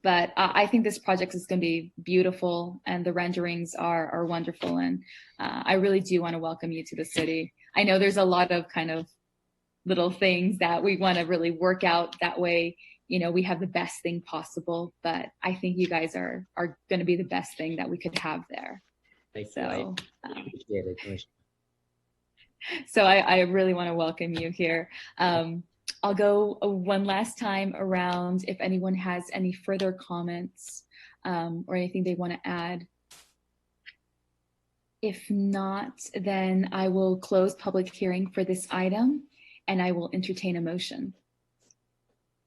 But I think this project is going to be beautiful, and the renderings are wonderful. And I really do want to welcome you to the city. I know there's a lot of kind of little things that we want to really work out. That way, you know, we have the best thing possible. But I think you guys are going to be the best thing that we could have there. So, appreciate it, Commissioner. So I really want to welcome you here. I'll go one last time around if anyone has any further comments or anything they want to add. If not, then I will close public hearing for this item and I will entertain a motion.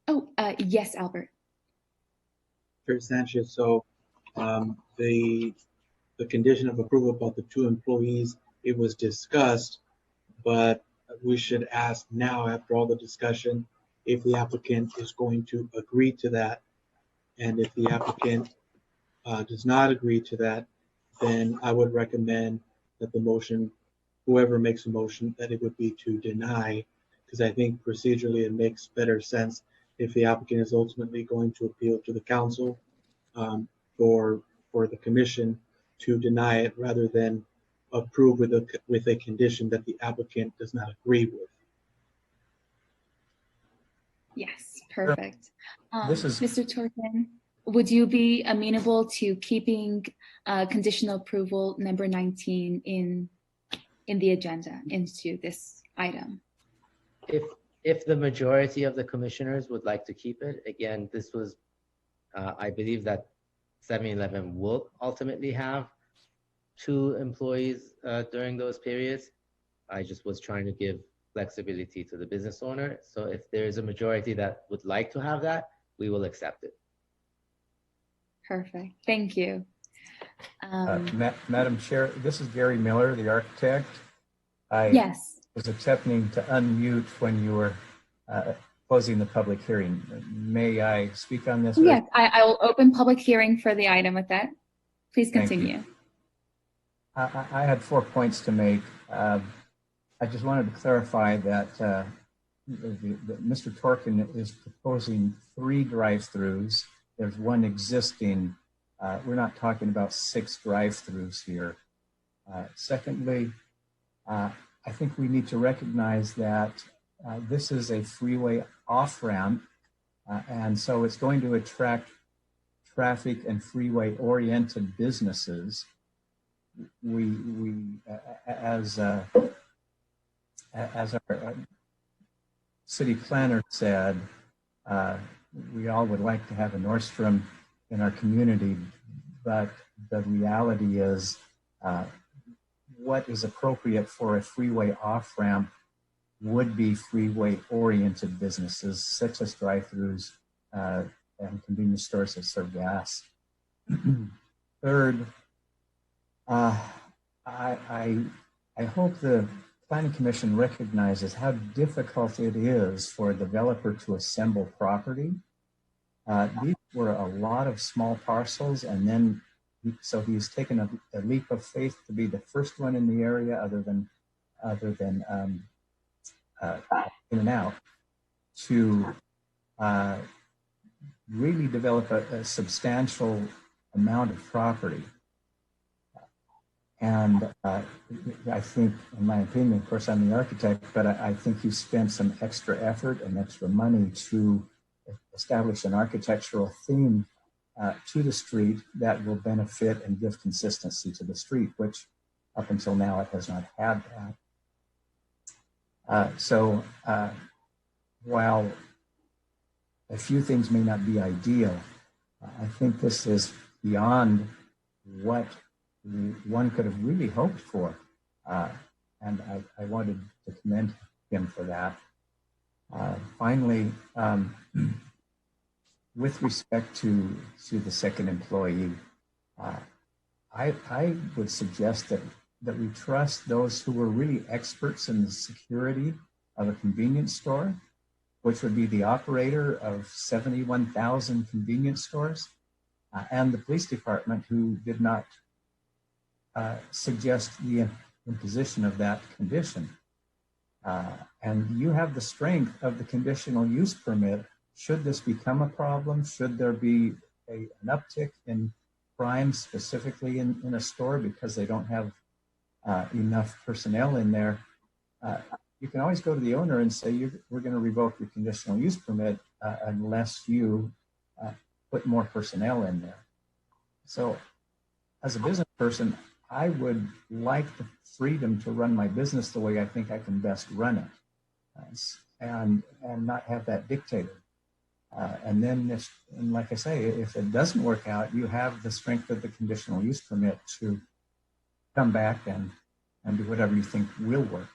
Oh, yes, Albert. Chair Sanchez, so the condition of approval about the 2 employees, it was discussed, but we should ask now, after all the discussion, if the applicant is going to agree to that. And if the applicant does not agree to that, then I would recommend that the motion, whoever makes a motion, that it would be to deny, because I think procedurally it makes better sense if the applicant is ultimately going to appeal to the council for the commission to deny it rather than approve with a condition that the applicant does not agree with. Yes, perfect. This is Mr. Torkin, would you be amenable to keeping conditional approval number 19 in the agenda into this item? If the majority of the commissioners would like to keep it, again, this was, I believe that 7-Eleven will ultimately have 2 employees during those periods. I just was trying to give flexibility to the business owner. So if there is a majority that would like to have that, we will accept it. Perfect. Thank you. Madam Chair, this is Gary Miller, the architect. I yes. was attempting to unmute when you were closing the public hearing. May I speak on this? Yes, I will open public hearing for the item with that. Please continue. I had 4 points to make. I just wanted to clarify that Mr. Torkin is proposing 3 drive-throughs. There's 1 existing. We're not talking about 6 drive-throughs here. Secondly, I think we need to recognize that this is a freeway off-ramp, and so it's going to attract traffic and freeway-oriented businesses. As our city planner said, we all would like to have a Nordstrom in our community, but the reality is what is appropriate for a freeway off-ramp would be freeway-oriented businesses, such as drive-thrus and convenience stores that serve gas. Third, I hope the Planning Commission recognizes how difficult it is for a developer to assemble property. These were a lot of small parcels, and then so he's taken a leap of faith to be the first one in the area, other than In and Out, to really develop a substantial amount of property. And I think, in my opinion, of course, I'm the architect, but I think he spent some extra effort and extra money to establish an architectural theme to the street that will benefit and give consistency to the street, which up until now it has not had that. So while a few things may not be ideal, I think this is beyond what one could have really hoped for. And I wanted to commend him for that. Finally, with respect to the second employee, I would suggest that we trust those who are really experts in the security of a convenience store, which would be the operator of 71,000 convenience stores, and the police department, who did not suggest the imposition of that condition. And you have the strength of the conditional use permit. Should this become a problem, should there be an uptick in crime specifically in a store because they don't have enough personnel in there, you can always go to the owner and say, we're going to revoke your conditional use permit unless you put more personnel in there. So as a business person, I would like the freedom to run my business the way I think I can best run it, and not have that dictated. And then, and like I say, if it doesn't work out, you have the strength of the conditional use permit to come back and do whatever you think will work.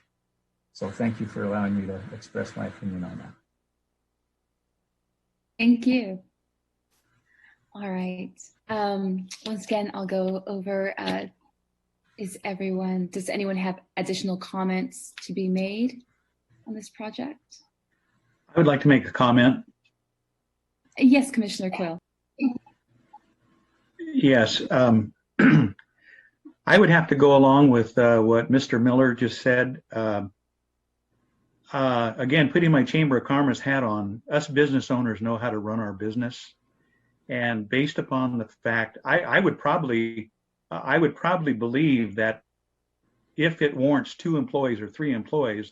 So thank you for allowing me to express my opinion on that. Thank you. All right. Once again, I'll go over, does anyone have additional comments to be made on this project? I would like to make a comment. Yes, Commissioner Quill. Yes. I would have to go along with what Mr. Miller just said. Again, putting my Chamber of Commerce hat on, us business owners know how to run our business. And based upon the fact, I would probably believe that if it warrants 2 employees or 3 employees,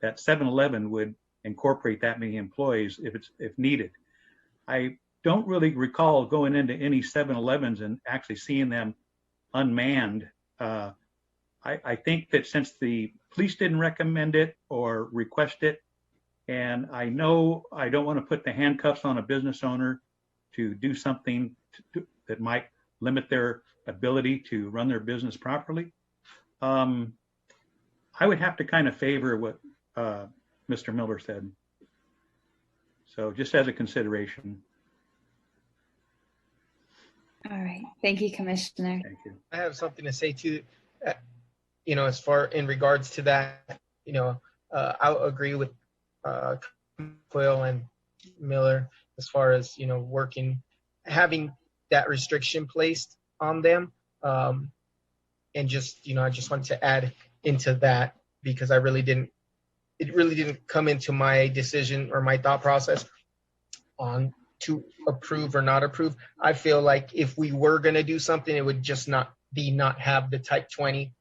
that 7-Eleven would incorporate that many employees if needed. I don't really recall going into any 7-Elevens and actually seeing them unmanned. I think that since the police didn't recommend it or request it, and I know I don't want to put the handcuffs on a business owner to do something that might limit their ability to run their business properly, I would have to kind of favor what Mr. Miller said. So just as a consideration. All right. Thank you, Commissioner. Thank you. I have something to say too, as far in regards to that, I'll agree with Quill and Miller as far as, having that restriction placed on them. And just, I just wanted to add into that because it really didn't come into my decision or my thought process on to approve or not approve. I feel like if we were going to do something, it would just not have the type 20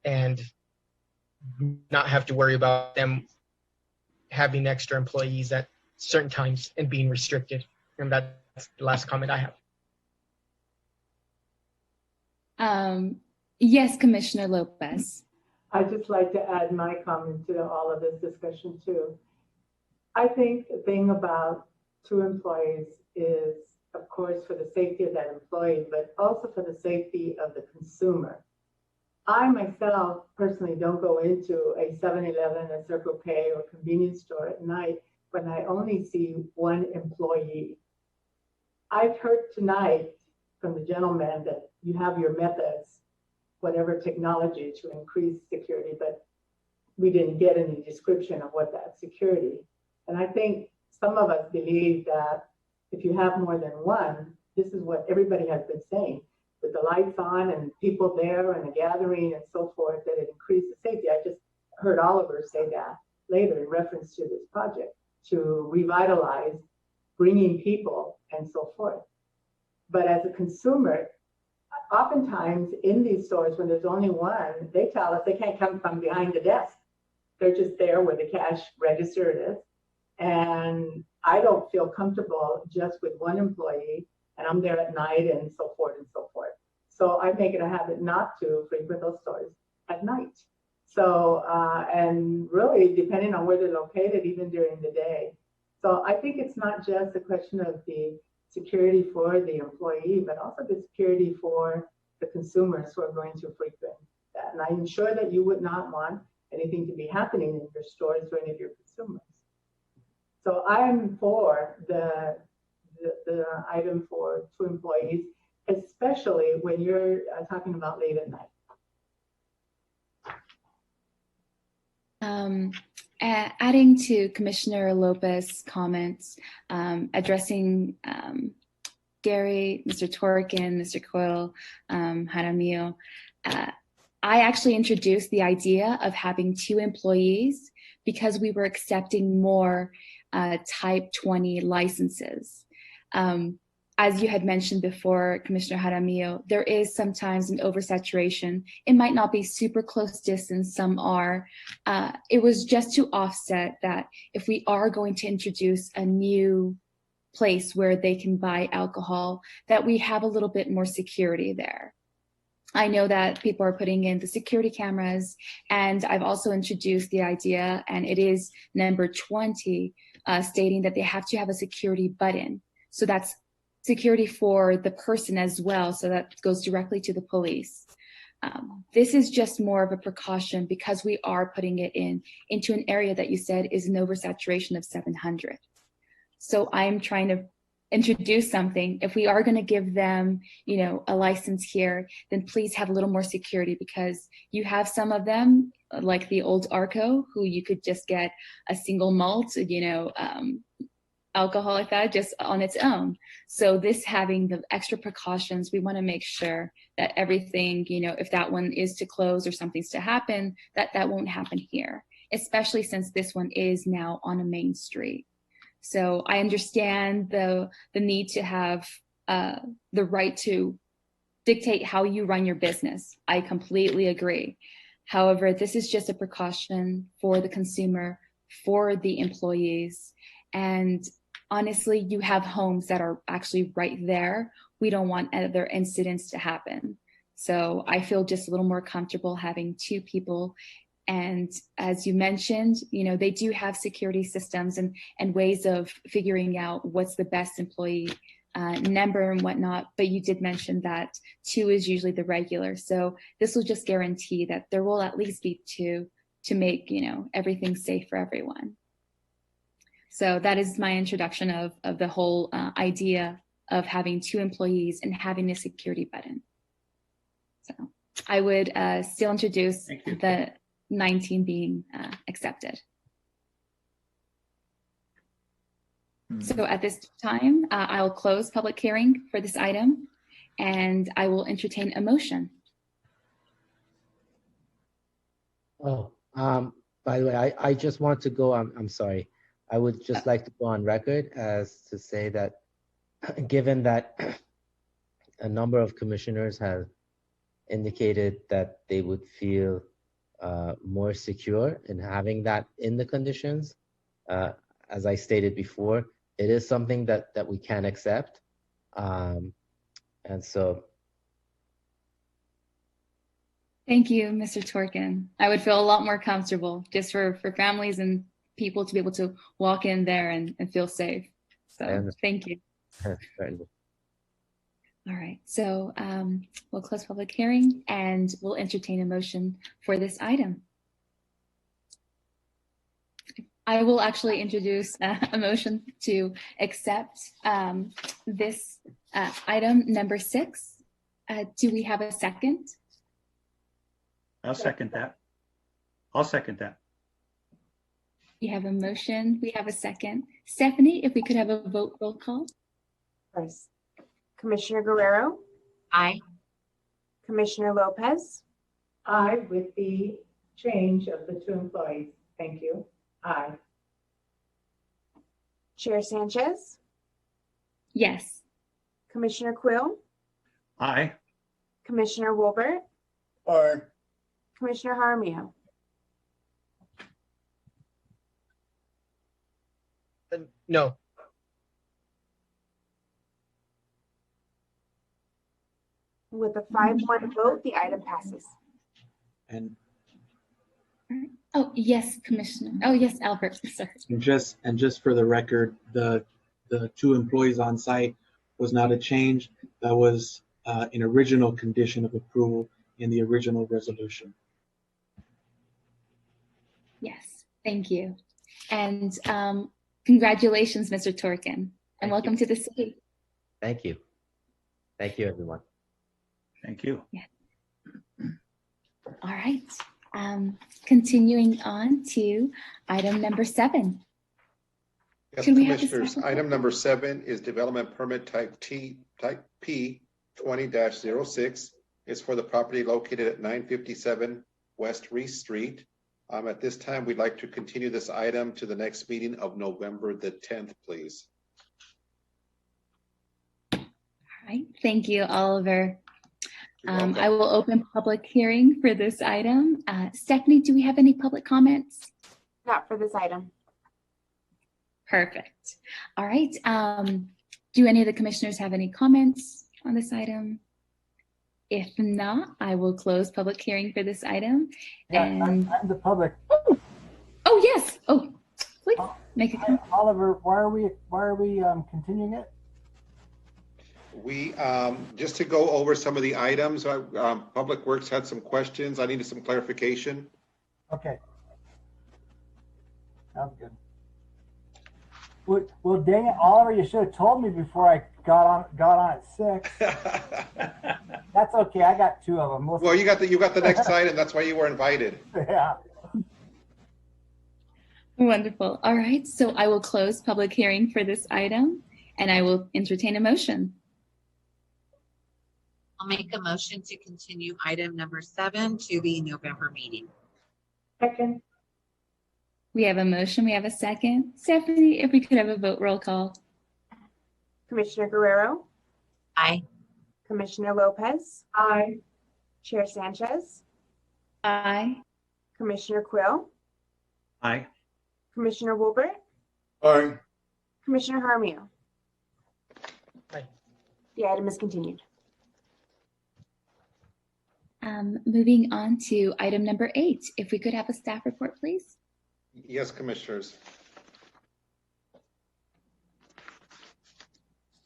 and not have to worry about them having extra employees at certain times and being restricted. And that's the last comment I have. Yes, Commissioner Lopez. I'd just like to add my comment to all of this discussion too. I think the thing about 2 employees is, of course, for the safety of that employee, but also for the safety of the consumer. I myself personally don't go into a 7-Eleven, a Circle K, or convenience store at night when I only see 1 employee. I've heard tonight from the gentleman that you have your methods, whatever technology to increase security, but we didn't get any description of what that security. And I think some of us believe that if you have more than 1, this is what everybody has been saying, with the lights on and people there and a gathering and so forth, that it increases safety. I just heard Oliver say that later in reference to this project, to revitalize bringing people and so forth. But as a consumer, oftentimes in these stores, when there's only 1, they tell us they can't come from behind the desk. They're just there where the cash register is. And I don't feel comfortable just with one employee and I'm there at night and so forth and so forth. So I make it a habit not to frequent those stores at night. So, and really depending on where they're located, even during the day. So I think it's not just a question of the security for the employee, but also the security for the consumers who are going to frequent that. And I'm sure that you would not want anything to be happening in your stores to any of your consumers. So I'm for the item for 2 employees, especially when you're talking about late at night. Adding to Commissioner Lopez's comments, addressing Gary, Mr. Torkin, Mr. Coyle, Jaramillo, I actually introduced the idea of having 2 employees because we were accepting more type 20 licenses. As you had mentioned before, Commissioner Jaramillo, there is sometimes an oversaturation. It might not be super close distance, some are. It was just to offset that if we are going to introduce a new place where they can buy alcohol, that we have a little bit more security there. I know that people are putting in the security cameras, and I've also introduced the idea, and it is number 20, stating that they have to have a security button. So that's security for the person as well, so that goes directly to the police. This is just more of a precaution because we are putting it into an area that you said is an oversaturation of 700. So I'm trying to introduce something. If we are going to give them, a license here, then please have a little more security, because you have some of them, like the old Arco, who you could just get a single malt, alcohol like that just on its own. So this having the extra precautions, we want to make sure that everything, if that one is to close or something's to happen, that won't happen here, especially since this one is now on a main street. So I understand the need to have the right to dictate how you run your business. I completely agree. However, this is just a precaution for the consumer, for the employees. And honestly, you have homes that are actually right there. We don't want other incidents to happen. So I feel just a little more comfortable having 2 people. And as you mentioned, they do have security systems and ways of figuring out what's the best employee number and whatnot. But you did mention that 2 is usually the regular. So this will just guarantee that there will at least be 2 to make, everything safe for everyone. So that is my introduction of the whole idea of having 2 employees and having a security button. So I would still introduce the 19 being accepted. So at this time, I'll close public hearing for this item, and I will entertain a motion. Oh, by the way, I just want to go, I'm sorry. I would just like to go on record as to say that given that a number of commissioners have indicated that they would feel more secure in having that in the conditions, as I stated before, it is something that we can accept. And so. Thank you, Mr. Torkin. I would feel a lot more comfortable just for families and people to be able to walk in there and feel safe. So thank you. All right, so we'll close public hearing and we'll entertain a motion for this item. I will actually introduce a motion to accept this item number 6. Do we have a second? I'll second that. We have a motion. We have a second. Stephanie, if we could have a vote roll call. Yes. Commissioner Guerrero? Aye. Commissioner Lopez? Aye, with the change of the 2 employees. Thank you. Aye. Chair Sanchez? Yes. Commissioner Quill? Aye. Commissioner Wolbert? Aye. Commissioner Jaramillo? No. With a 5-1 vote, the item passes. And Oh, yes, Commissioner. Oh, yes, Albert. Sorry. just for the record, the 2 employees on site was not a change. That was an original condition of approval in the original resolution. Yes, thank you. And congratulations, Mr. Torkin, and welcome to the city. Thank you. Thank you, everyone. Thank you. Yeah. All right. Continuing on to item number 7. Yes, Should we have Commissioners, this- item number 7 is development permit type P 20-06. It's for the property located at 957 West Reese Street. At this time, we'd like to continue this item to the next meeting of November the 10th, please. All right. Thank you, Oliver. You're welcome. I will open public hearing for this item. Stephanie, do we have any public comments? Not for this item. Perfect. All right. Do any of the commissioners have any comments on this item? If not, I will close public hearing for this item. Yeah, And I'm the public. oh yes. Oh, please make a comment. Oliver, why are we continuing it? We, just to go over some of the items, Public Works had some questions. I needed some clarification. Okay. Sounds good. Well, dang it, Oliver, you should have told me before I got on at 6. That's okay. I got 2 of them. Well, you got the next item. That's why you were invited. Yeah. Wonderful. All right. So I will close public hearing for this item, and I will entertain a motion. I'll make a motion to continue item number 7 to the November meeting. Second. We have a motion. We have a second. Stephanie, if we could have a vote roll call. Commissioner Guerrero, Aye. Commissioner Lopez, Aye. Chair Sanchez, Aye. Commissioner Quill, Aye. Commissioner Wilbert, Aye. Commissioner Jaramillo. Aye. The item is continued. Moving on to item number 8. If we could have a staff report, please. Yes, Commissioners.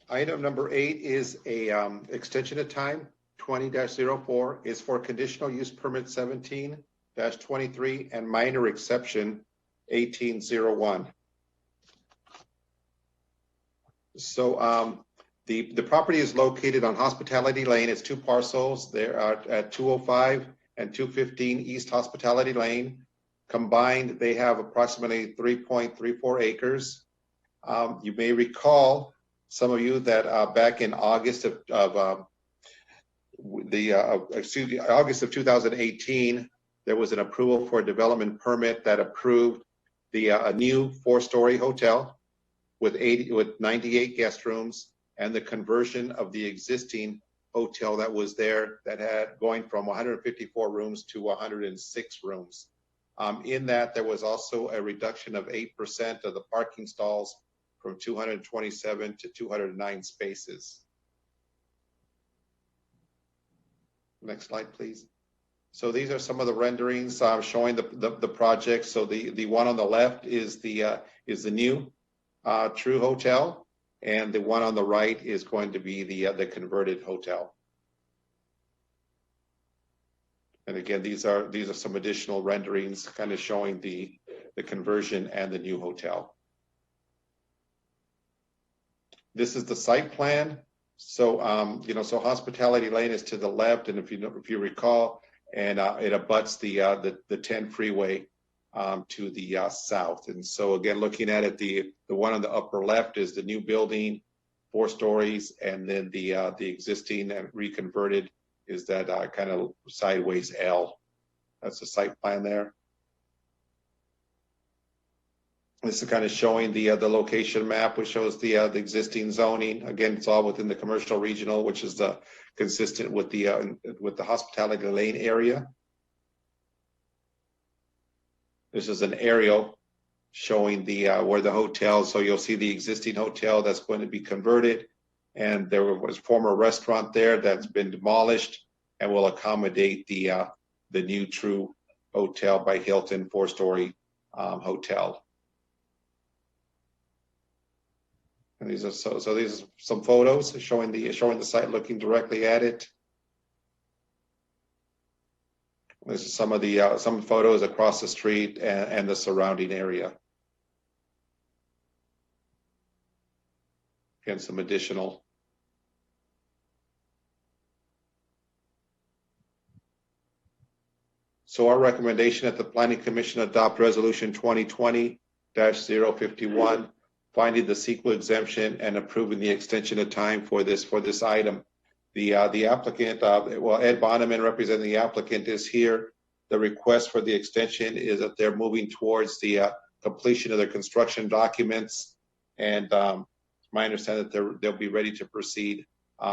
Item number 8 is a extension of time 20-04 is for conditional use permit 17-23 and minor exception 1801. So the property is located on Hospitality Lane. It's 2 parcels. They're at 205 and 215 East Hospitality Lane. Combined, they have approximately 3.34 acres. You may recall, some of you, that back in August of 2018, there was an approval for a development permit that approved a new 4-story hotel with 98 guest rooms and the conversion of the existing hotel that was there that had going from 154 rooms to 106 rooms. In that, there was also a reduction of 8% of the parking stalls from 227 to 209 spaces. Next slide, please. So these are some of the renderings showing the project. So the one on the left is the new True Hotel, and the one on the right is going to be the converted hotel. And again, these are some additional renderings kind of showing the conversion and the new hotel. This is the site plan. So, so Hospitality Lane is to the left, and if you recall, and it abuts the 10 freeway to the south. And so again, looking at it, the one on the upper left is the new building, 4 stories, and then the existing and reconverted is that kind of sideways L. That's the site plan there. This is kind of showing the location map, which shows the existing zoning. Again, it's all within the commercial regional, which is consistent with the Hospitality Lane area. This is an aerial showing where the hotel. So you'll see the existing hotel that's going to be converted, And there was a former restaurant there that's been demolished and will accommodate the new True Hotel by Hilton 4-story hotel. And these are so these are some photos showing the site looking directly at it. This is some of the some photos across the street and the surrounding area. Again, some additional. So our recommendation that the Planning Commission adopt Resolution 2020-051, finding the CEQA exemption and approving the extension of time for this item. The applicant, well, Ed Bonneman representing the applicant is here. The request for the extension is that they're moving towards the completion of their construction documents, and my understanding that they'll be ready to proceed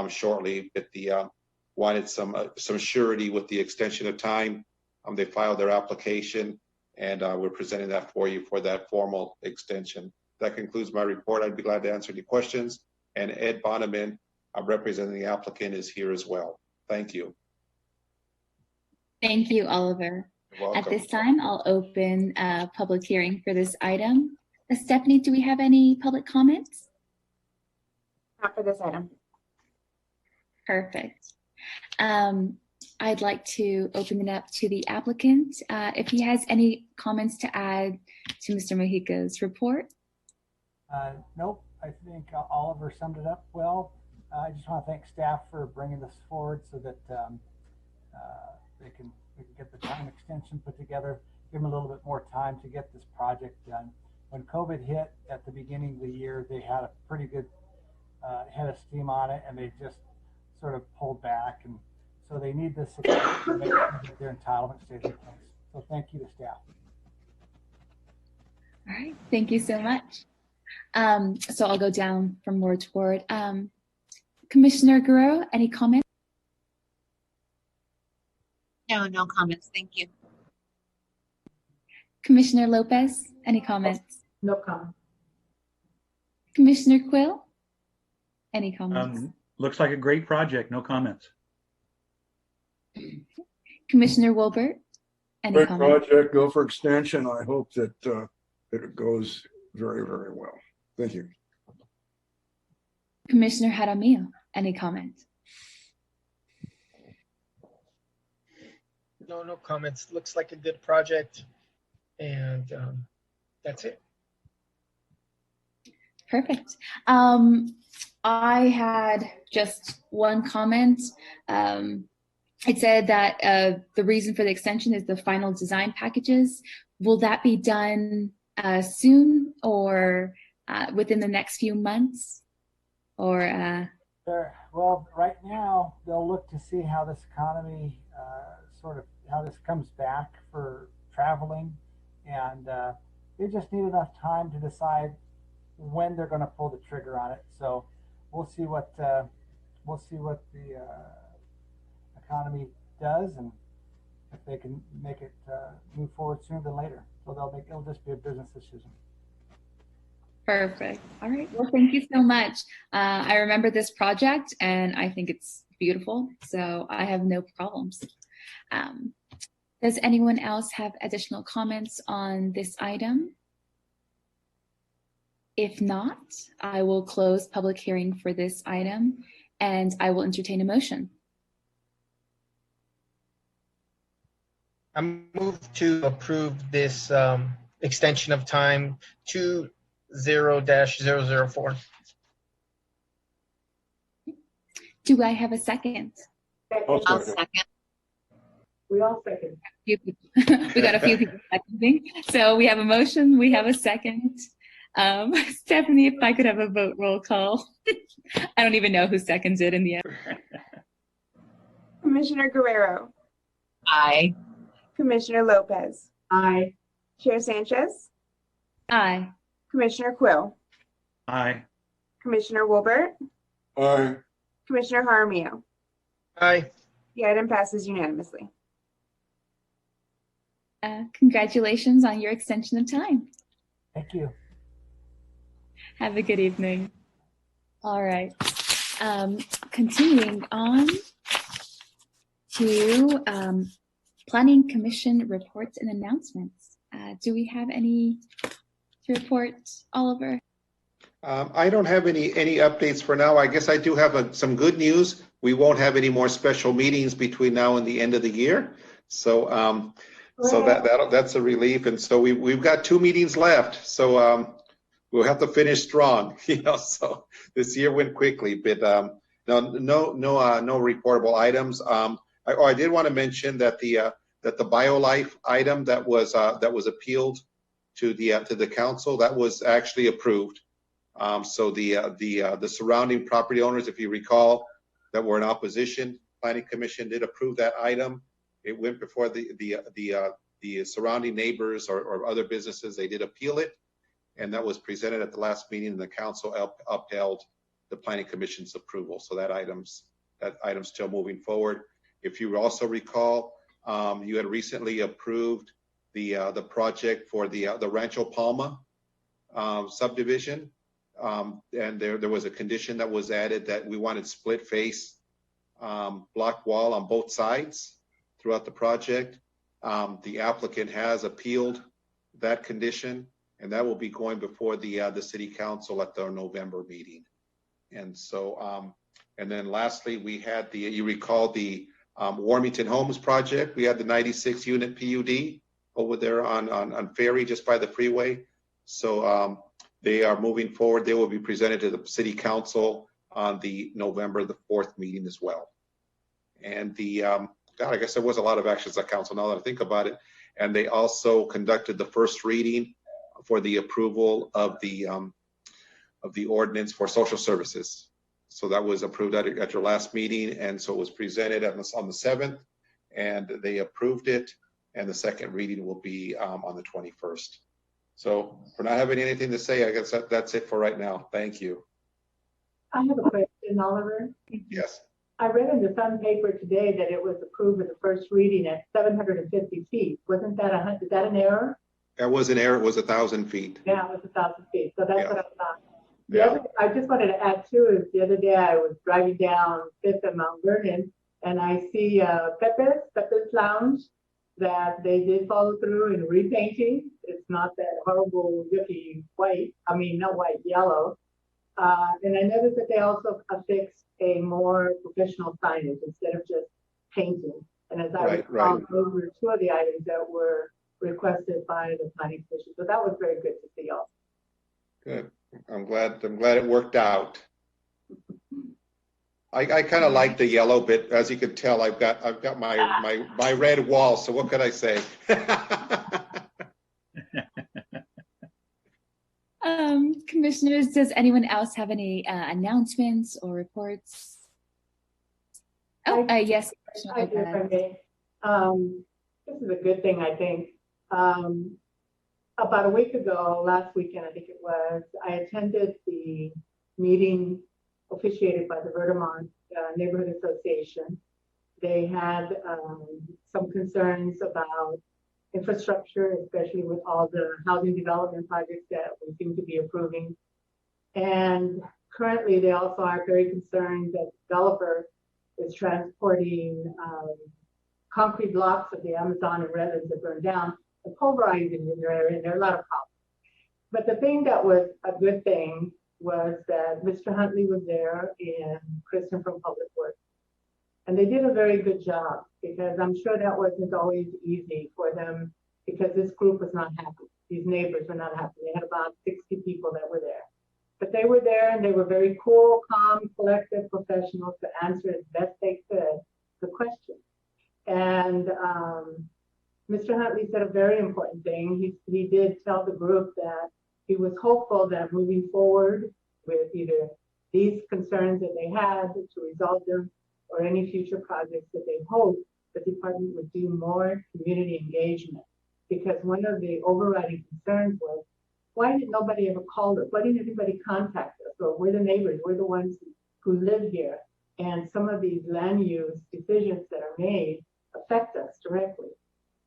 shortly. But the wanted some surety with the extension of time. They filed their application, and we're presenting that for you for that formal extension. That concludes my report. I'd be glad to answer any questions. And Ed Bonneman, representing the applicant, is here as well. Thank you. Thank you, Oliver. You're welcome. At this time, I'll open a public hearing for this item. Stephanie, do we have any public comments? Not for this item. Perfect. I'd like to open it up to the applicant if he has any comments to add to Mr. Mojica's report. Nope, I think Oliver summed it up well. I just want to thank staff for bringing this forward so that we can get the time extension put together, give them a little bit more time to get this project done. When COVID hit at the beginning of the year, they had a pretty good head of steam on it, and they just sort of pulled back, and so they need this to make sure that their entitlement stays in place. So thank you to staff. All right, thank you so much. So I'll go down from word to word. Commissioner Guerrero, any comments? No comments. Thank you. Commissioner Lopez, any comments? No comment. Commissioner Quill, any comments? Looks like a great project. No comments. Commissioner Wilbert, any Great comments? project, go for extension. I hope that it goes very, very well. Thank you. Commissioner Jaramillo, any comments? No comments. Looks like a good project, and that's it. Perfect. I had just one comment. It said that the reason for the extension is the final design packages. Will that be done soon or within the next few months? Or well, right now they'll look to see how this economy sort of how this comes back for traveling, and they just need enough time to decide when they're going to pull the trigger on it. So we'll see what the economy does, and if they can make it move forward sooner than later. So it'll just be a business decision. perfect. All right. Well, thank you so much. I remember this project and I think it's beautiful. So I have no problems. Does anyone else have additional comments on this item? If not, I will close public hearing for this item and I will entertain a motion. I move to approve this extension of time to 0-004. Do I have a second? I'll second. We all second. We got a few people seconding. So we have a motion, we have a second. Stephanie, if I could have a vote roll call. I don't even know who seconds it in the end. Commissioner Guerrero. Aye. Commissioner Lopez. Aye. Chair Sanchez. Aye. Commissioner Quill. Aye. Commissioner Wilbert. Aye. Commissioner Jaramillo. Aye. The item passes unanimously. Congratulations on your extension of time. Thank you. Have a good evening. All right. Continuing on to Planning Commission reports and announcements. Do we have any to report, Oliver? I don't have any updates for now. I guess I do have some good news. We won't have any more special meetings between now and the end of the year. So that's a relief. And so we've got 2 meetings left. So we'll have to finish strong. So this year went quickly, but no reportable items. I did want to mention that the BioLife item that was appealed to the council, that was actually approved. So the surrounding property owners, if you recall, that were in opposition, Planning Commission did approve that item. It went before the surrounding neighbors or other businesses. They did appeal it, and that was presented at the last meeting, and the council upheld the Planning Commission's approval. So that item's still moving forward. If you also recall, you had recently approved the project for the Rancho Palma subdivision. And there was a condition that was added that we wanted split face block wall on both sides throughout the project. The applicant has appealed that condition, and that will be going before the city council at their November meeting. And so, and then lastly, we had you recall the Warmington Homes project. We had the 96 unit PUD over there on Ferry, just by the freeway. So they are moving forward. They will be presented to the city council on the November 4th meeting as well. And I guess there was a lot of actions at council now that I think about it. And they also conducted the first reading for the approval of the ordinance for social services. So that was approved at your last meeting, and so it was presented on the 7th, and they approved it. And the second reading will be on the 21st. So for not having anything to say, I guess that's it for right now. Thank you. I have a question, Oliver. Yes. I read in the Sun paper today that it was approved at the first reading at 750 feet. Wasn't that is that an error? That was an error. It was 1,000 feet. Yeah, it was 1,000 feet. So that's what I thought. Yeah. I just wanted to add too, is the other day I was driving down 5th and Mount Vernon, and I see Pepe's Lounge, that they did follow through in repainting. It's not that horrible yucky white, not white, yellow. And I noticed that they also affixed a more professional signage instead of just painting. And as I recall, those were 2 of the items that were requested by the Planning Commission. So that was very good to see also. Good. I'm glad it worked out. I kind of like the yellow bit. As you can tell, I've got my red wall. So what could I say? Commissioners, does anyone else have any announcements or reports? Oh, yes. I do, if I may. This is a good thing, I think. About a week ago, last weekend, I think it was, I attended the meeting officiated by the Vermont Neighborhood Association. They had some concerns about infrastructure, especially with all the housing development projects that we seem to be approving. And currently, they also are very concerned that the developer is transporting concrete blocks of the Amazon and redlands that burned down and pulverizing in their area, and there are a lot of problems. But the thing that was a good thing was that Mr. Huntley was there and Kristen from Public Works. And they did a very good job, because I'm sure that wasn't always easy for them, because this group was not happy. These neighbors were not happy. They had about 60 people that were there. But they were there, and they were very cool, calm, collected professionals to answer as best they could the question. And Mr. Huntley said a very important thing. He did tell the group that he was hopeful that moving forward with either these concerns that they had to resolve them, or any future projects, that they hope the department would do more community engagement. Because one of the overriding concerns was, why did nobody ever call us? Why didn't anybody contact us? Or we're the neighbors, we're the ones who live here. And some of these land use decisions that are made affect us directly.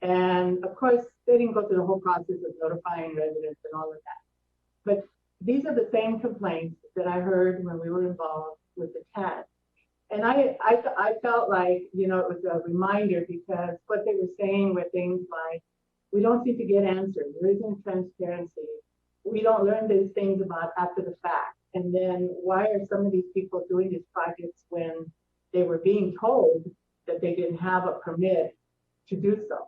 And of course, they didn't go through the whole process of notifying residents and all of that. But these are the same complaints that I heard when we were involved with the TAD. And I felt like, you know, it was a reminder because what they were saying were things like, we don't seem to get answers. There isn't transparency. We don't learn these things about after the fact. And then why are some of these people doing these projects when they were being told that they didn't have a permit to do so?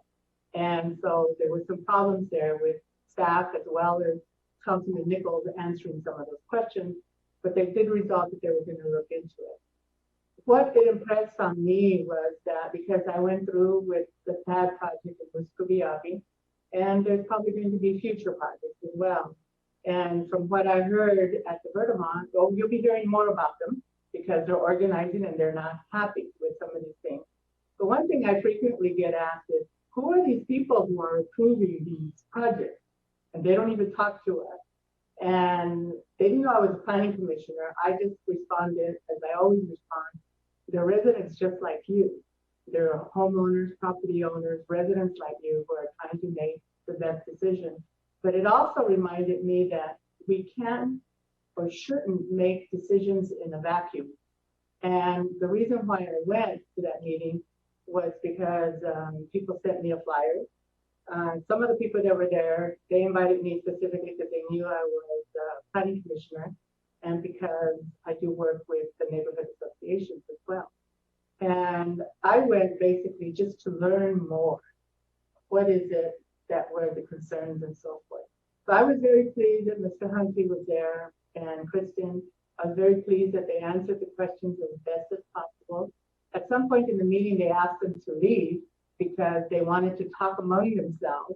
And so there were some problems there with staff as well as Councilman Nichols answering some of those questions, but they did resolve that they were going to look into it. What it impressed on me was that because I went through with the TAD project in Muscoviabi, and there's probably going to be future projects as well. And from what I heard at the Vermont, well, you'll be hearing more about them because they're organizing and they're not happy with some of these things. But one thing I frequently get asked is, who are these people who are approving these projects? And they don't even talk to us. And they didn't know I was a planning commissioner. I just responded, as I always respond, they're residents just like you. They're homeowners, property owners, residents like you who are trying to make the best decision. But it also reminded me that we can or shouldn't make decisions in a vacuum. And the reason why I went to that meeting was because people sent me a flyer. Some of the people that were there, they invited me specifically because they knew I was a planning commissioner and because I do work with the neighborhood associations as well. And I went basically just to learn more. What is it that were the concerns and so forth. So I was very pleased that Mr. Humphrey was there and Kristen. I was very pleased that they answered the questions as best as possible. At some point in the meeting, they asked them to leave because they wanted to talk among themselves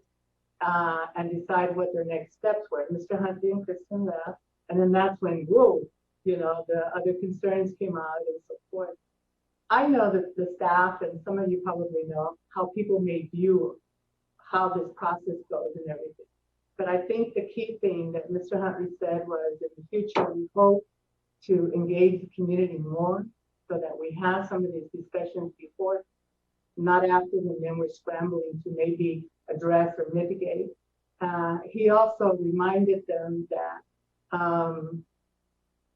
and decide what their next steps were. Mr. Humphrey and Kristen left, and then that's when, whoa, you know, the other concerns came out and so forth. I know that the staff, and some of you probably know, how people may view how this process goes and everything. But I think the key thing that Mr. Huntley said was in the future, we hope to engage the community more so that we have some of these discussions before, not after, and then we're scrambling to maybe address or mitigate. He also reminded them that,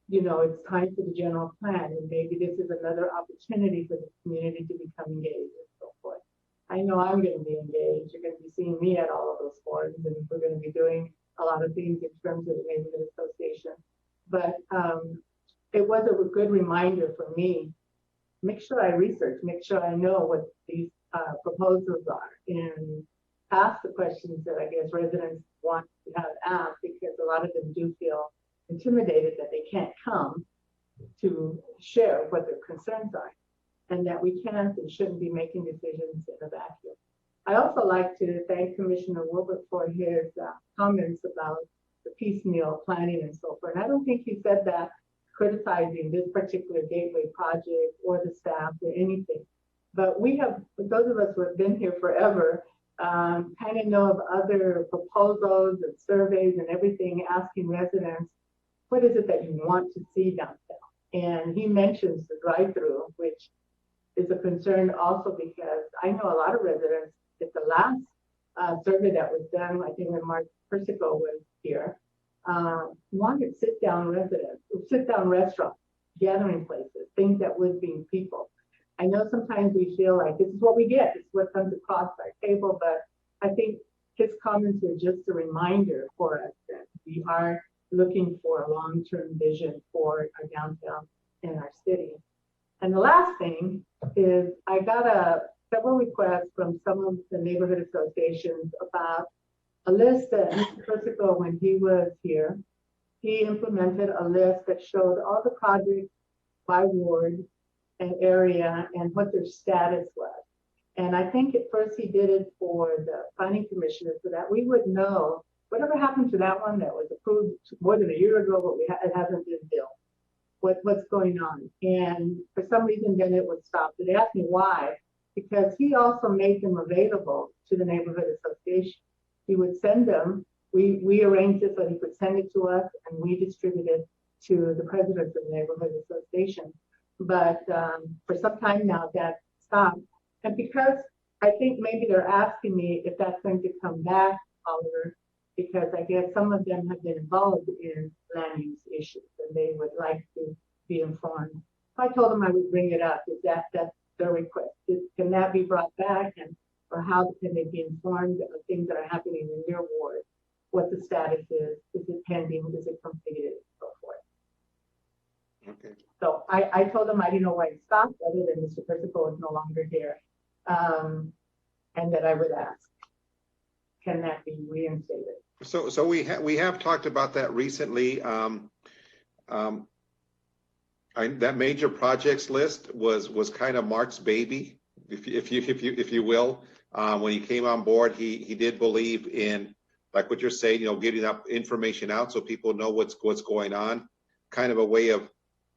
you know, it's time for the general plan, and maybe this is another opportunity for the community to become engaged and so forth. I know I'm going to be engaged. You're going to be seeing me at all of those forums, and we're going to be doing a lot of things in terms of the neighborhood association. But it was a good reminder for me. Make sure I research, make sure I know what these proposals are, and ask the questions that I guess residents want to have asked, because a lot of them do feel intimidated that they can't come to share what their concerns are, and that we can't and shouldn't be making decisions in a vacuum. I also like to thank Commissioner Wilbert for his comments about the piecemeal planning and so forth. And I don't think he said that criticizing this particular gateway project or the staff or anything. But we have, those of us who have been here forever, kind of know of other proposals and surveys and everything asking residents, what is it that you want to see downtown? And he mentions the drive-through, which is a concern also because I know a lot of residents, at the last survey that was done, I think when Mark Persico was here, wanted sit-down restaurants, gathering places, things that would bring people. I know sometimes we feel like this is what we get, this is what comes across our table, but I think his comments were just a reminder for us that we are looking for a long-term vision for our downtown and our city. And the last thing is I got several requests from some of the neighborhood associations about a list that Mr. Persico, when he was here, he implemented a list that showed all the projects by ward and area and what their status was. And I think at first he did it for the planning commissioner so that we would know whatever happened to that one that was approved more than a year ago, but it hasn't been built. What's going on? And for some reason, then it would stop. So they asked me why, because he also made them available to the neighborhood association. He would send them. We arranged it so he could send it to us, and we distributed to the presidents of the neighborhood association. But for some time now, that stopped. And because I think maybe they're asking me if that's going to come back, Oliver, because I guess some of them have been involved in land use issues and they would like to be informed. I told them I would bring it up. Is that's their request? Can that be brought back, and or how can they be informed of things that are happening in their ward? What the status is? Is it pending? Is it completed? So forth. Okay. So I told them I didn't know why it stopped, other than Mr. Percival is no longer here, and that I would ask, can that be reinstated? So we have talked about that recently. That major projects list was kind of Mark's baby, if you will. When he came on board, he did believe in, like what you're saying, getting that information out so people know what's going on. Kind of a way of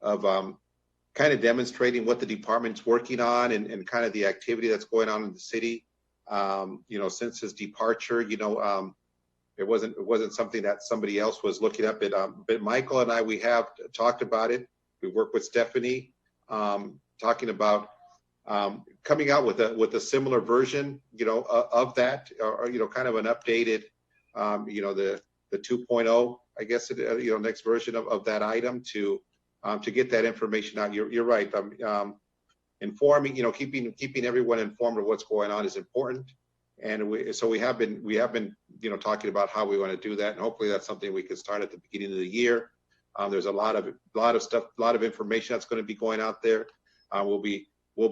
kind of demonstrating what the department's working on and kind of the activity that's going on in the city. Since his departure, it wasn't something that somebody else was looking up at. But Michael and I, we have talked about it. We work with Stephanie, talking about coming out with a similar version, of that, or kind of an updated, the 2.0, I guess, next version of that item to get that information out. You're right. Informing, keeping everyone informed of what's going on is important. And we have been, talking about how we want to do that, and hopefully that's something we can start at the beginning of the year. There's a lot of stuff, a lot of information that's going to be going out there. We'll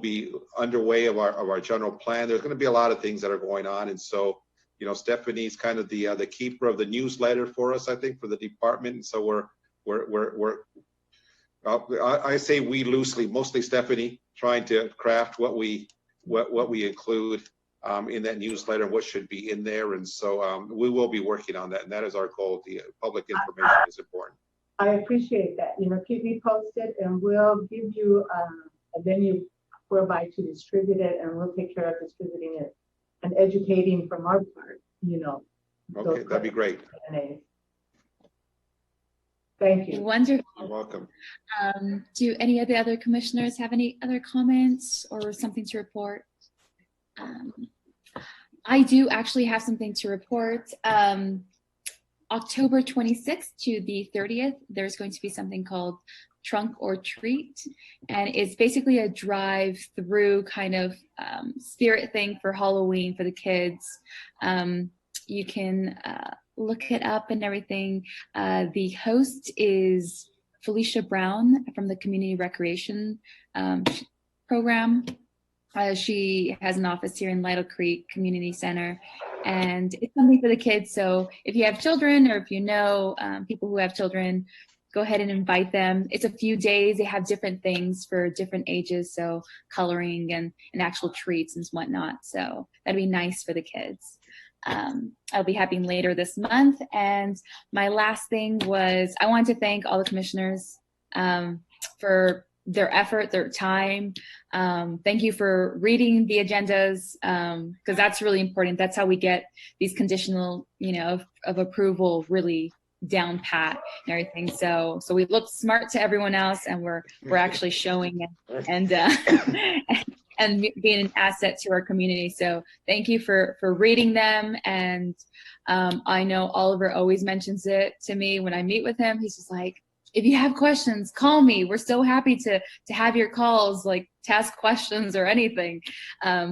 be underway of our general plan. There's going to be a lot of things that are going on, and so Stephanie's kind of the keeper of the newsletter for us, I think, for the department. And so I say we loosely, mostly Stephanie, trying to craft what we include in that newsletter and what should be in there. And so we will be working on that, and that is our goal. The public information is important. I appreciate that. Keep me posted, and we'll give you a venue whereby to distribute it, and we'll take care of distributing it and educating from our part. Okay, that'd be great. Thank you. Wonderful. You're welcome. Do any of the other commissioners have any other comments or something to report? I do actually have something to report. October 26th to the 30th, there's going to be something called Trunk or Treat, and it's basically a drive-through kind of spirit thing for Halloween for the kids. You can look it up and everything. The host is Felicia Brown from the Community Recreation Program. She has an office here in Lytle Creek Community Center, and it's something for the kids. So if you have children, or if you know people who have children, go ahead and invite them. It's a few days. They have different things for different ages, so coloring and actual treats and whatnot. So that'd be nice for the kids. I'll be happening later this month. And my last thing was I wanted to thank all the commissioners for their effort, their time. Thank you for reading the agendas, because that's really important. That's how we get these conditional, of approval really down pat and everything. So we look smart to everyone else, and we're actually showing it and being an asset to our community. So thank you for reading them. And I know Oliver always mentions it to me when I meet with him. He's just like, if you have questions, call me. We're so happy to have your calls, like to ask questions or anything.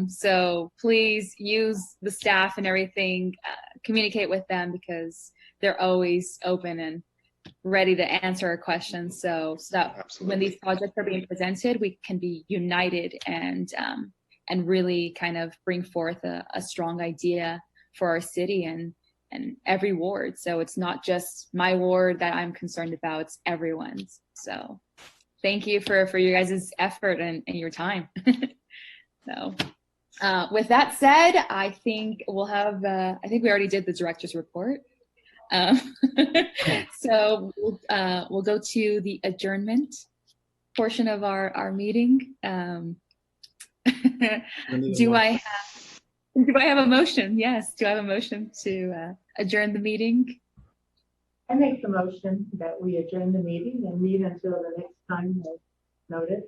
So please use the staff and everything, communicate with them, because they're always open and ready to answer our questions. So that Absolutely. When these projects are being presented, we can be united and really kind of bring forth a strong idea for our city and every ward. So it's not just my ward that I'm concerned about, it's everyone's. So thank you for your guys' effort and your time. So with that said, I think we'll have, I think we already did the director's report. So we'll go to the adjournment portion of our meeting. Do I have a motion? Yes. Do I have a motion to adjourn the meeting? I make the motion that we adjourn the meeting and meet until the next time as noted.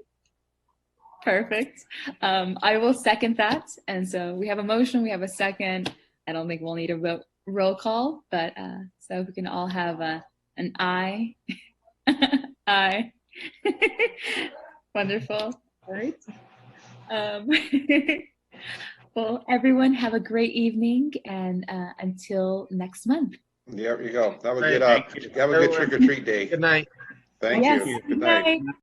Perfect. I will second that. And so we have a motion, we have a second. I don't think we'll need a vote. Roll call, but so we can all have an aye. Aye. Wonderful. All right. Well, everyone have a great evening, and until next month. There you go. Have a Right, good, thank you. have a good trick or treat day. Good night. Thank Yes, you. good Good night. night.